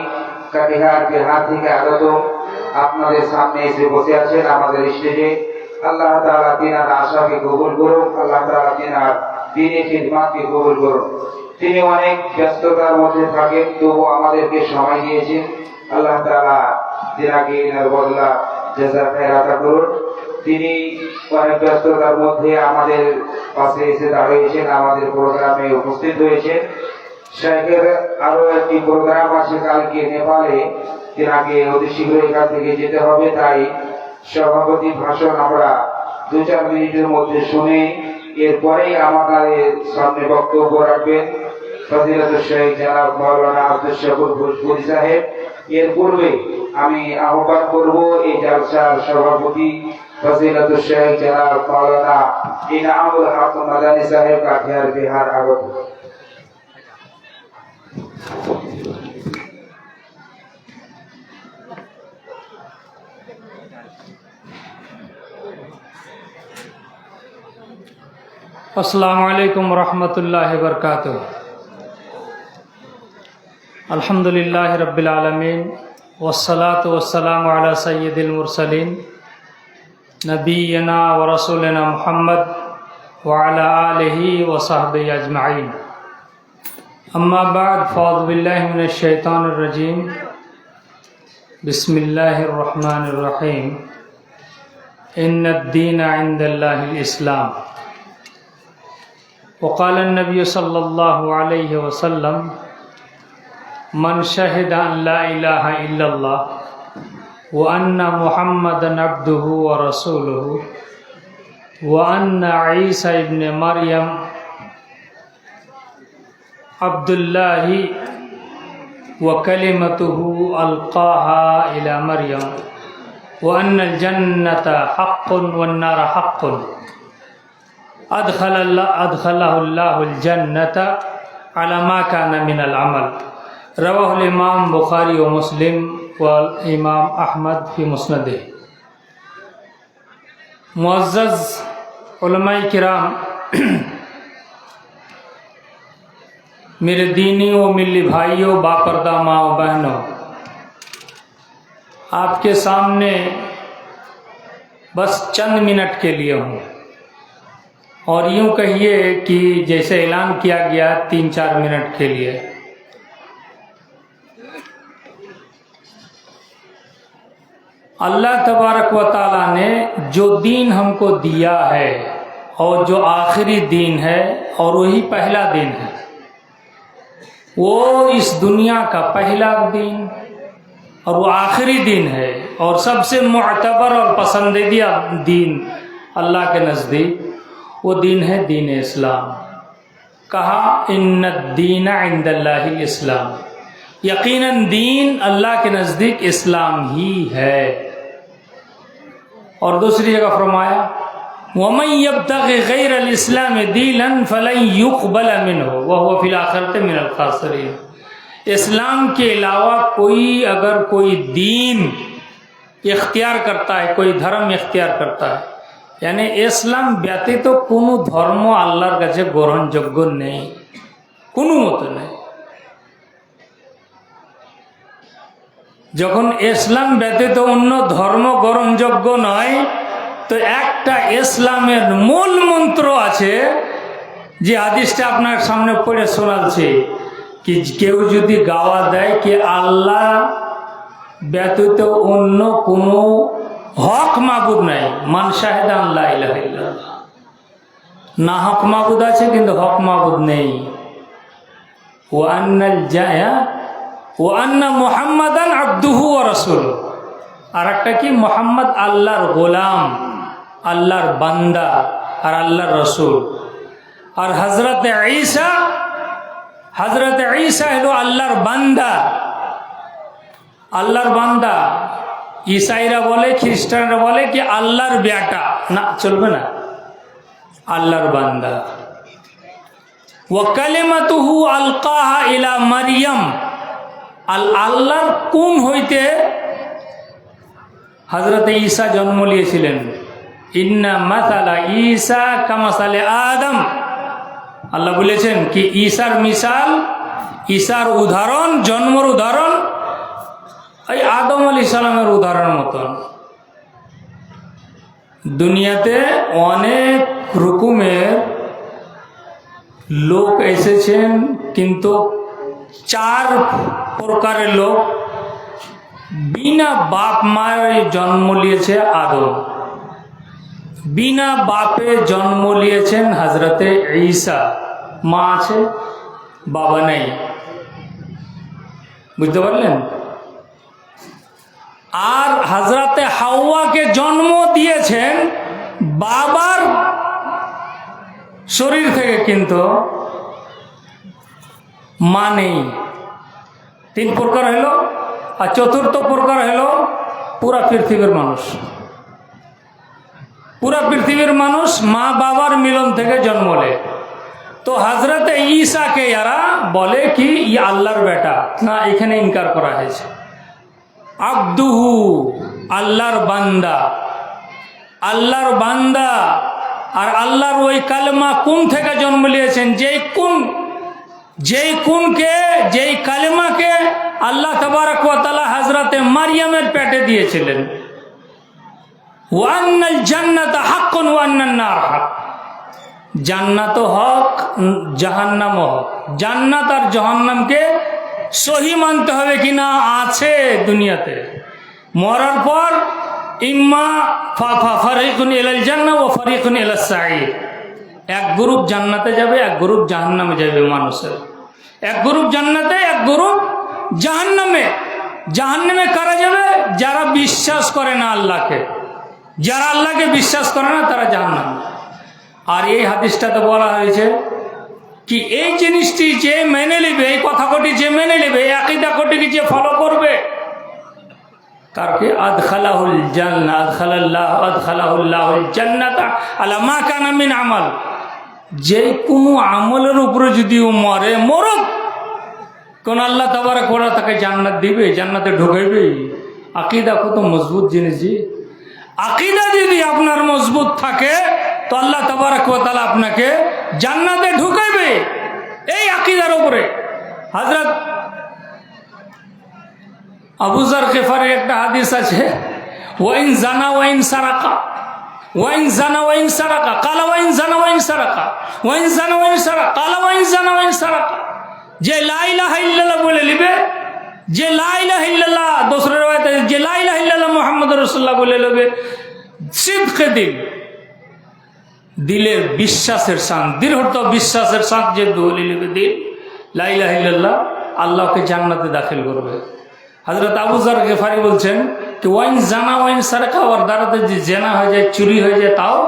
কাটিহার বিহার থেকে আগত, আপনাদের সামনে এসে বসে আছেন আমাদের স্টেজে। আল্লাহ তাআলা তিনার আশাকে কবুল করুন, আল্লাহ তাআলা তিনার দ্বীনি খিদমতকে কবুল করুন। তিনি অনেক ব্যস্ততার মধ্যে থাকেন, তবু আমাদেরকে সময় দিয়েছেন। আল্লাহ তাআলা তিনাকে এর বদলা জাযা খায়র আতা করুন। তিনি অনেক ব্যস্ততার মধ্যে আমাদের পাশে এসে দাঁড়িয়েছেন, আমাদের প্রোগ্রামে উপস্থিত হয়েছেন। শেখের আরো একটি প্রোগ্রাম আছে কালকে নেপালে, তিনাকে অতি শীঘ্র এখান থেকে যেতে হবে, তাই সভাপতি ভাষণ আমরা 2-4 মিনিটের মধ্যে শুনে এরপরেই আমাদের সামনে বক্তব্য রাখবেন ফজিলাতুল শেখ জনাব মাওলানা আব্দুল শাকুর ভোজপুরি সাহেব। এর পূর্বে আমি আহ্বান করব এই জালসার সভাপতি ফজিলাতুল শেখ জনাব মাওলানা ইনামুল হক মাদানী সাহেব, কাঠিয়ার বিহার আগত। अस्सलामु अलैकुम रहमतुल्लाहि वबरकातुहू। अल्हम्दुलिल्लाहि रब्बिल आलमीन वस्सलातु वस्सलामु अला सय्यिदिल मुरसलीन नबीना व रसूलिना मुहम्मद व अला आलिहि व सहबिहि अजमाइन। अम्मा बाद फ़अऊज़ु बिल्लाहि मिनश शैतानिर रजीम। बिस्मिल्लाहिर रहमानिर रहीम। इन्नद-दीना इंदल्लाहिल इस्लाम। वक़ाल नबी सल्लल्लाहु अलैहि वसल्लम मन शहिद अन ला इलाहा इल्लल्लाह व अन्ना मुहम्मदन अब्दुहु व रसूलुहु व अन्ना ईसा इब्न मरियम अब्दुल्लाहि व कलिमतुहु अल्क़ाहा इला मरियम व अन्नल जन्नता हक़्क़ुन वन नार हक़्क़ुन अदखलहुल्लाहुल जन्नता अला मा काना मिनल अमल। रवाहुल इमाम बुखारी व मुस्लिम व इमाम अहमद फी मुस्नदे। मुअज़्ज़ज़ उलमाए किराम, मेरे दीनी व मिली भाइयों, बापर्दा माँ व बहनों, आपके सामने बस चंद मिनट के लिए हूँ, और यूँ कहिए कि जैसे ऐलान किया गया 3-4 मिनट के लिए। अल्लाह तबारक व ताला ने जो दीन हमको दिया है, और जो आखिरी दीन है और वही पहला दिन है, वो इस दुनिया का पहला दिन और वो आखिरी दिन है, और सबसे मुअतबर और पसंदीदा दीन अल्लाह के नज़दीक वो दिन है दीन इस्लाम। कहा इन्नद-दीना इंदल्लाहिल इस्लाम, यकीनन दीन अल्लाह के नज़दीक इस्लाम ही है। और दूसरी जगह फरमाया वमन यब्तग़ि गैरल इस्लाम दीनन फलन युक़बल मिन्हु व हुवा फ़िल आख़िरति मिनल ख़ासिरीन। इस्लाम के अलावा कोई अगर कोई दीन इख्तियार करता है, कोई धर्म इख्तियार करता है, यानी इस्लाम ব্যতীত কোনো ধর্ম আল্লাহর কাছে গ্রহণযোগ্য নেই, কোনো মতো নেই। যখন ইসলাম ব্যতীত অন্য ধর্ম গ্রহণযোগ্য নয়, তো একটা ইসলামের মূল মন্ত্র আছে, যে হাদিসটা আপনার সামনে পড়ে শোনাচ্ছি, कि কেউ যদি গাওয়া দেয় कि আল্লাহ ব্যতীত অন্য কোনো হক মাবুদ নাই, মান শাহিদা আন লা ইলাহা ইল্লাল্লাহ, না হক মাবুদ আছে কিন্তু হক মাবুদ নেই। ওয়া আন্না মুহাম্মাদান আবদুহু ওয়া রাসূলুহু, আর একটা কি মুহাম্মদ আল্লাহর গোলাম, আল্লাহর বান্দা আর আল্লাহর রসুল। আর হযরত ঈসা হলো আল্লাহর বান্দা, আল্লাহর বান্দা। ঈসাইরা বলে, খ্রিস্টানরা বলে কি আল্লাহর বেটা, না চলবে না, আল্লাহর বান্দা। ওয়া কালিমাতুহু আলকাহা ইলা মারিয়াম, আল্লাহর কোন হইতে হজরতে ঈসা জন্ম নিয়েছিলেন। ইন্না মাসালা ঈসা কামাসালে আদম, আল্লাহ বলেছেন কি ঈসার মিসাল, ঈসার উদাহরণ, জন্মর উদাহরণ এই আদম আলাইহিস সালামের উদাহরণের মতন। দুনিয়াতে অনেক রকমের লোক এসেছেন, কিন্তু 4 প্রকারের লোক বিনা বাপ মায়ের জন্ম নিয়েছে আদম, বিনা বাপে জন্ম নিয়েছেন হজরতে ঈসা, মা আছে বাবা নেই, বুঝতে পারলেন? আর হজরতে হাওয়াকে জন্ম দিয়েছেন বাবার শরীর থেকে, কিন্তু মা নেই। 3 প্রকার হলো। আর 4র্থ প্রকার হলো পুরা পৃথিবীর মানুষ। পুরা পৃথিবীর মানুষ মা বাবার মিলন থেকে জন্ম নেয়। তো হজরতে ঈসাকে এরা বলে কি ই আল্লাহর বেটা, না এখানে ইনকার করা হয়েছে। আব্দুহু, আল্লাহর বান্দা, আল্লাহর বান্দা। আর আল্লাহর ওই কালেমা কোন থেকে জন্ম নিয়েছেন, যেই কালেমাকে আল্লাহ তাবারক ওয়া তাআলা হযরতে মারইয়ামের পেটে দিয়েছিলেন। ওয়ান্নাল জান্নাতা হাক্কুন ওয়ান্নান নার হক, জান্নাত হক, জাহান্নাম হক। জান্নাত আর জাহান্নামকে সহি মানতে হবে কিনা আছে দুনিয়াতে। মরার পর ইম্মা ফারিকুন ইলাল জান্নাহ ওয়া ফারিকুন ইলাস সাঈর, এক গ্রুপ জান্নাতে যাবে, এক গ্রুপ জাহান্নামে যাবে মানুষের। এক গ্রুপ জান্নাতে, এক গ্রুপ জাহান্নামে। জাহান্নামে কারা যাবে? যারা বিশ্বাস করে না আল্লাহকে। যারা আল্লাহকে বিশ্বাস করে না তারা জাহান্নামে। আর এই হাদিসটাতে বলা হয়েছে কি এই জিনিসটি যে মেনে নেবে, এই কথা কটি যে মেনে নেবে, এই আকীদা কটিকে যে ফলো করবে, তারকে আদখালাহুল জান্নাহ, আদখালাহুল্লাহুল জান্নাতা আলা মা কানা মিন আমাল। যে কোনো আমলের উপরে যদি ও মরে, মরক, কোন আল্লাহ তাবারক ওয়া তাআলা তাকে জান্নাত দিবে, জান্নাতে ঢুকাইবে। আকীদা কত মজবুত জিনিস। আকীদা যদি আপনার মজবুত থাকে তো আল্লাহ তাবারক ওয়া তাআলা আপনাকে জান্নাতে ঢুকাইবে এই আকীদার উপরে। হযরত আবু যার গিফারীর একটা হাদিস আছে, ওয়াইন জানা ওয়াইন সারাকা, ওয়াইন জানা ওয়াইন সারাকা, কালা ওয়াইন জানা ওয়াইন সারাকা, ওয়াইন জানা ওয়াইন সারাকা, কালা ওয়াইন জানা ওয়াইন সারাকা। যে লা ইলাহা ইল্লাল্লাহ বলে লিবে, যে লা ইলাহা ইল্লাল্লাহ, দোসরা riwayat আছে যে লা ইলাহা ইল্লাল্লাহ মুহাম্মাদুর রাসূলুল্লাহ বলে লিবে, সিদকে দিল, দিলের বিশ্বাসের সাথ, দৃঢ়তা বিশ্বাসের সাথ যে বলে লিবে দিল লা ইলাহা ইল্লাল্লাহ, আল্লাহকে জান্নাতে দাখিল করবে। হযরত আবু যার গিফারী বলছেন कि वाइन जाना वाइन सरका और दाराते जे जेना हो जाए चुरी हो जाए ताओ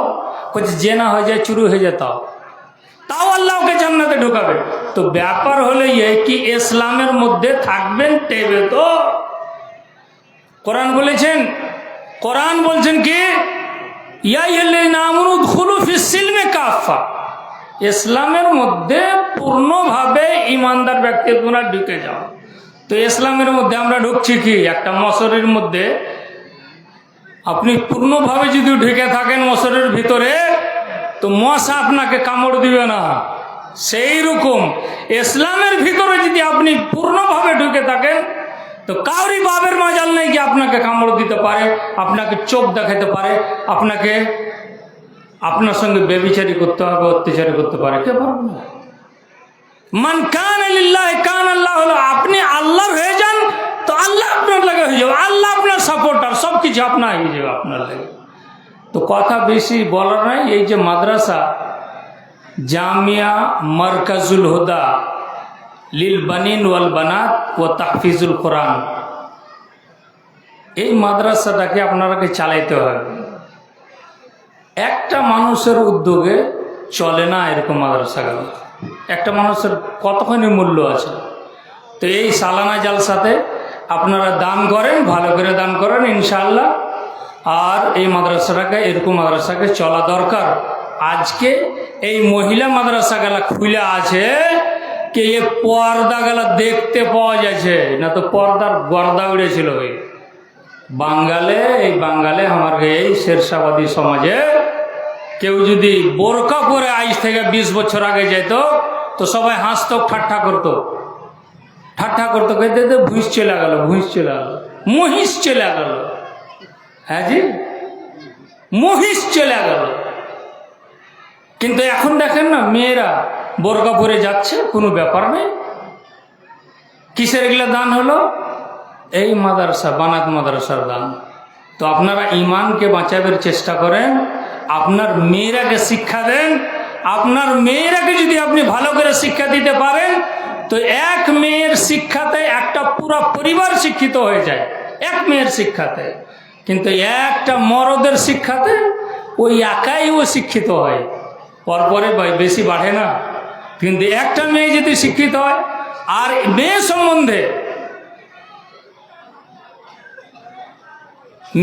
कुछ जेना हो जाए चुरी हो जाए ताओ अल्लाह के জান্নাতে ঢোকাবে। তো ব্যাপার হলো এই কি ইসলামের মধ্যে থাকবেন তেবে তো। কোরআন বলছেন কি ইয়া আইয়ুহাল্লাযীনা আমানু উদখুলু ফিস সিলমি কাফা, ইসলামের মধ্যে পূর্ণভাবে ঈমানদার ব্যক্তি তোমরা ঢুকে যাও। তো ইসলামের মধ্যে আমরা ঢুকছি কি একটা মশরের মধ্যে, আপনি পূর্ণভাবে যদি ঢুকে থাকেন মশরের ভিতরে তো মশা আপনাকে কামড় দিবে না। সেই রকম ইসলামের ভিতরে যদি আপনি পূর্ণভাবে ঢুকে থাকেন তো কাউরি বাবের মাজাল নেই কি আপনাকে কামড় দিতে পারে, আপনাকে চোখ দেখাতে পারে, আপনাকে আপনার সঙ্গে বেবিচারি করতে হবে, অত্যাচারী করতে পারে, কে পারবে না। মান কানা লিল্লাহি কানা আল্লাহু লাহু, আপনি আল্লাহর হয়ে যান তো আল্লাহ আপনার লাগে হয়ে যাবে, আল্লাহ আপনার সাপোর্টার, সব কিছু আপনার হয়ে যাবে আপনার লাগে। তো কথা বেশি বলার নাই। এই যে মাদ্রাসা জামিয়া মারকাজুল হুদা লিল বানিন ওয়াল বানাত ওয়া তাহফিজুল কোরআন, এই মাদ্রাসাটাকে আপনারাকে চালাইতে হবে। একটা মানুষের উদ্যোগে চলে না এরকম মাদ্রাসাগুলো। একটা মানুষের কতখানি মূল্য আছে। তো এই সালানা জালসাতে আপনারা দান করেন, ভালো করে দান করেন ইনশাআল্লাহ। আর এই মাদ্রাসাটাকে, এরকম মাদ্রাসাকে চলা দরকার। আজকে এই মহিলা মাদ্রাসাগুলা খুলে আছে কি এ পর্দাগুলা দেখতে পাওয়া যাচ্ছে না, তো পর্দার গর্দা উড়েছিল। বাঙ্গালে আমার এই শেরশাবাদী সমাজে কেউ যদি বোরকা পরে আজ থেকে 20 বছর আগে যেত তো সবাই হাসতো, ঠাট্টা করতো, কইতে ভুঁইস চলে গেল, মহিষ চলে গেল। হ্যাঁ জি, মহিষ চলে গেল। কিন্তু এখন দেখেন না, মেয়েরা বোরকা পরে যাচ্ছে, কোনো ব্যাপার নেই। কিসের এগুলো দান হলো? এই মাদ্রাসা, বানাত মাদ্রাসার দান। তো আপনারা ইমানকে বাঁচাবার চেষ্টা করেন, আপনার মেয়েরাকে শিক্ষা দেন। আপনার মেয়েরাকে যদি আপনি ভালো করে শিক্ষা দিতে পারেন তো এক মেয়ের শিক্ষাতে একটা পুরো পরিবার শিক্ষিত হয়ে যায়, এক মেয়ের শিক্ষাতে। কিন্তু একটা মরদের শিক্ষাতে ওই একাই ও শিক্ষিত হয়, পরপরে বেশি বাড়ে না। কিন্তু একটা মেয়ে যদি শিক্ষিত হয়, আর মেয়ে সম্বন্ধে,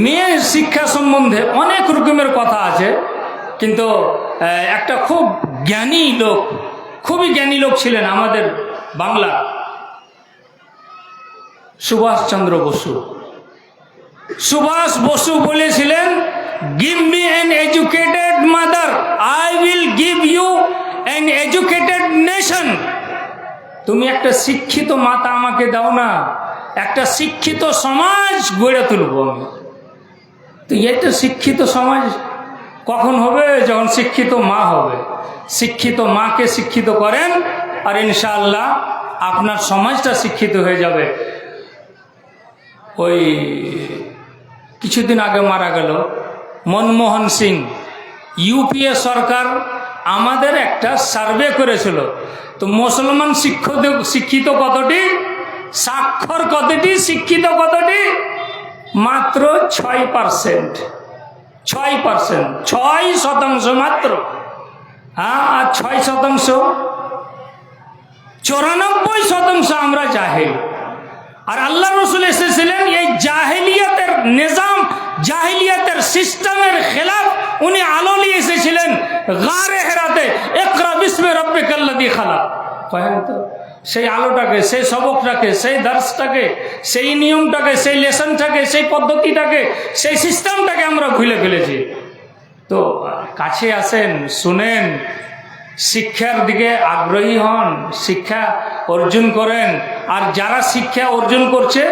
মেয়ের শিক্ষা সম্বন্ধে অনেক রকমের কথা আছে। কিন্তু একটা খুব জ্ঞানী লোক, খুবই জ্ঞানী লোক ছিলেন আমাদের বাংলা, সুভাষচন্দ্র বসু। সুভাষ বসু বলেছিলেন, give me an educated mother, I will give you an educated nation. তুমি একটা শিক্ষিত মাতা আমাকে দাও না, একটা শিক্ষিত সমাজ গড়ে তুলব আমি। তো এটা শিক্ষিত সমাজ কখন হবে? যখন শিক্ষিত মা হবে। শিক্ষিত মাকে শিক্ষিত করেন আর ইনশাআল্লাহ আপনার সমাজটা শিক্ষিত হয়ে যাবে। ওই কিছুদিন আগে মারা গেল মনমোহন সিং, ইউপিএ সরকার আমাদের একটা সার্ভে করেছিল। তো মুসলমান শিক্ষিত কতটি, সাক্ষর কতটি, শিক্ষিত কতটি? মাত্র 6%, 6% মাত্র। হ্যাঁ, আর 6%, 94% আমরা জাহেল। আর আল্লাহ রসুল এসেছিলেন এই জাহেলিয়াতের নিজাম, জাহেলিয়াতের সিস্টেমের খেলাফ উনি আলো নিয়ে এসেছিলেন গারে হেরাতে, ইকরা বিসমি রাব্বিকাল্লাযী খালাক। তো সেই আলোটাকে, সেই সবকটাকে, সেই দার্সটাকে, সেই নিয়মটাকে, সেই লেসনটাকে, সেই পদ্ধতিটাকে, সেই সিস্টেমটাকে আমরা ভুলে ফেলেছি। তো কাছে আসেন, শুনেন, শিক্ষার দিকে আগ্রহী হন, শিক্ষা অর্জন করেন। আর যারা শিক্ষা অর্জন করছে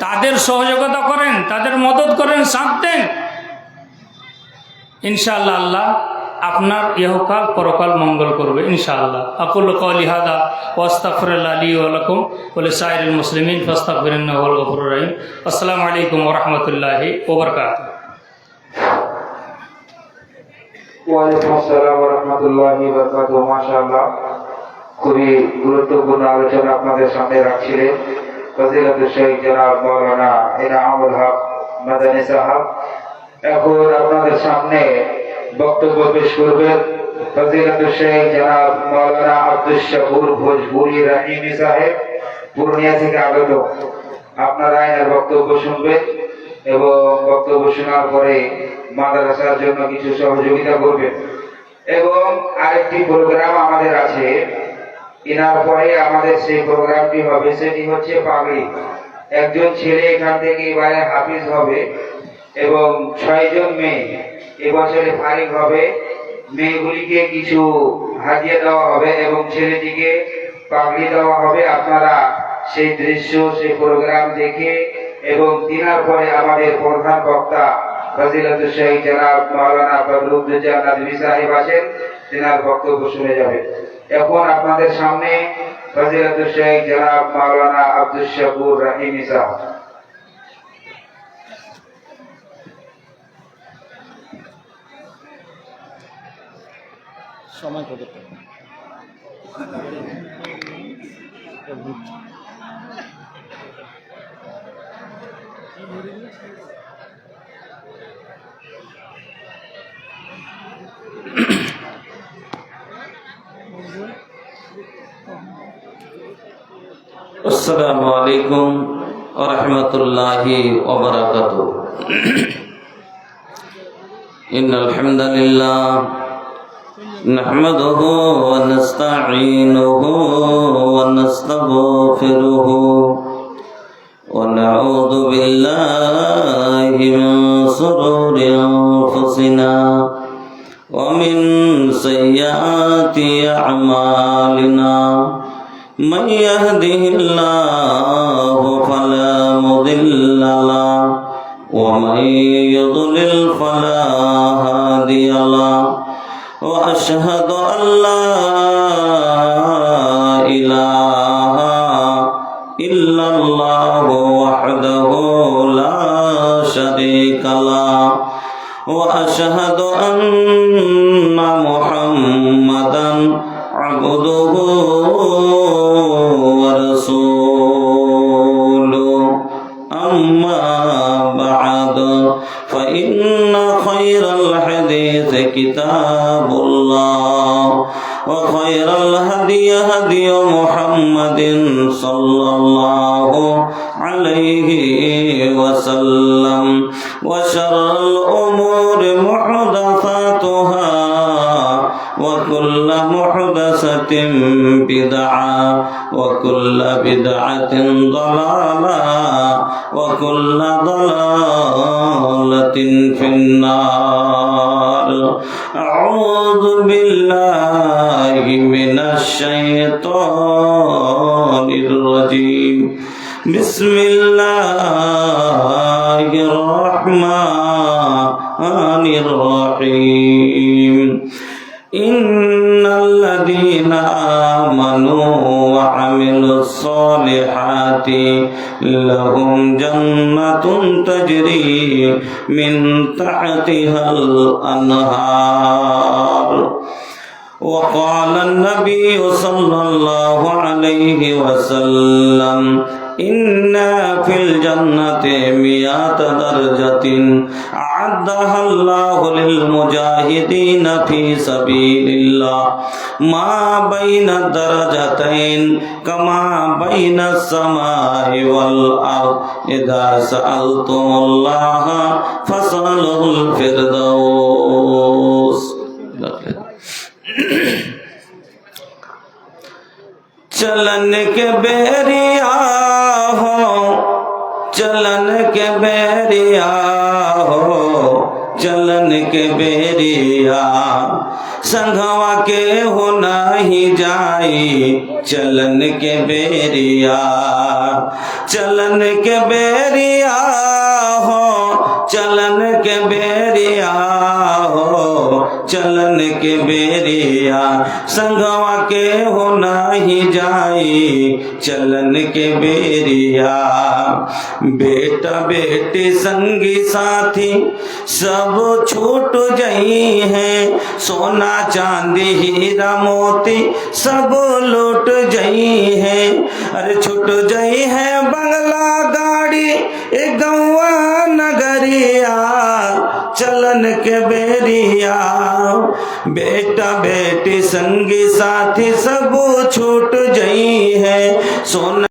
তাদের সহযোগিতা করেন, তাদের মদত করেন, সাথ দেন। ইনশাআল্লাহ আল্লাহ আপনার ইহকাল পরকাল মঙ্গল করবে ইনশাআল্লাহ। আকুলু কওলি হাদা ওয়া আস্তাগফিরুল্লাহ লি ওয়া লাকুম ওয়া লিসাইরিল মুসলিমিন ফাস্তাগফিরুহু ওয়াল গফুরুর রহিম। আসসালামু আলাইকুম ওয়া রাহমাতুল্লাহি ওয়া বারাকাতুহু। ওয়ালাইকুম আসসালাম ওয়া রাহমাতুল্লাহি ওয়া বারাকাতুহু। মাশাআল্লাহ, খুবই গুরুত্বপূর্ণ আলোচনা আপনাদের সামনে রাখছিলেন ফজিলাতুল শেখ জনাব মাওলানা ইনামুল হক মাদানী সাহেব। এখন আপনাদের সামনে বক্তব্য পেশ করবেন ফজিলাতুল শেখ জনাব মাওলানা আব্দুল শাকুর ভোজপুরি রাহিমি সাহেব, পূর্ণিয়া থেকে আগত। আপনারা এর বক্তব্য শুনবেন এবং বক্তব্য শোনার পরে মাদ্রাসার জন্য কিছু সহযোগিতা করবেন। এবং আরেকটি প্রোগ্রাম আমাদের আছে, এনার পরে আমাদের সেই প্রোগ্রামটি হবে, সেটি হচ্ছে পাগড়ি। একজন ছেলে এখান থেকে এবারে হাফিজ হবে এবং 6 জন মেয়ে এবছরে ফারিক হবে। মেয়েগুলিকে কিছু হাদিয়া দেওয়া হবে এবং ছেলেটিকে পাগড়ি দেওয়া হবে। আপনারা সেই দৃশ্য, সেই প্রোগ্রাম দেখে এবং দিনার পরে আমাদের প্রধান বক্তা ফজিলাতুল শেখ জনাব মাওলানা বদরুদ্দোজা নাদভী সাহেব আছেন, তিনার বক্তব্য শুনে যাবেন। এখন আপনাদের সামনে ফজিলাতুল শেখ জনাব মাওলানা আব্দুল শাকুর রাহিমি সাহেব। সময় কত? السلام عليكم ورحمة الله وبركاته. إن الحمد لله نحمده ونستعينه ونستغفره ونعوذ بالله من شرور أنفسنا ومن سيئات أعمالنا من يهده الله فلا مضل له ومن يضلل فلا هادي له وأشهد أن لا إله إلا الله وحده لا شريك له وأشهد أن محمدا عبده ورسوله أما بعد فإن خير الحديث كتاب الله وخير الهدي هدي محمد صلى الله عليه وسلم وشر الأمور محدثاتها وكل محدثة بدعة وكل بدعة ضلالة وكل ضلالة في النار أعوذ بالله من الشيطان الرجيم بسم الله الرحمن الرحيم إن الذين آمنوا وعملوا الصالحات لهم جنة تجري من تحتها الأنهار وقال النبي صلى الله عليه وسلم إن في الجنة 100 درجة أعدها الله للمجاهدين في سبيل الله ما بين الدرجتين كما بين السماء والأرض إذا سألتم الله فاسألوا الفردوس चलन के बेरिया हो चलन के बेरिया हो चलन के बेरिया संघवा के हो नहीं जाई चलन के बेरिया चलन के बेरिया हो चलन के बेरिया हो चलन के बेरिया संगवा के हो नहीं जाई चलन के बेरिया बेटा बेटी संगी साथी सब छूट गई है सोना चांदी हीरा मोती सब लूट गई है अरे छूट गई है बंगला गाड़ी एक गौवा नगरिया चलन के बेरिया बेटा बेटी संगी साथी सब छूट गई है सोना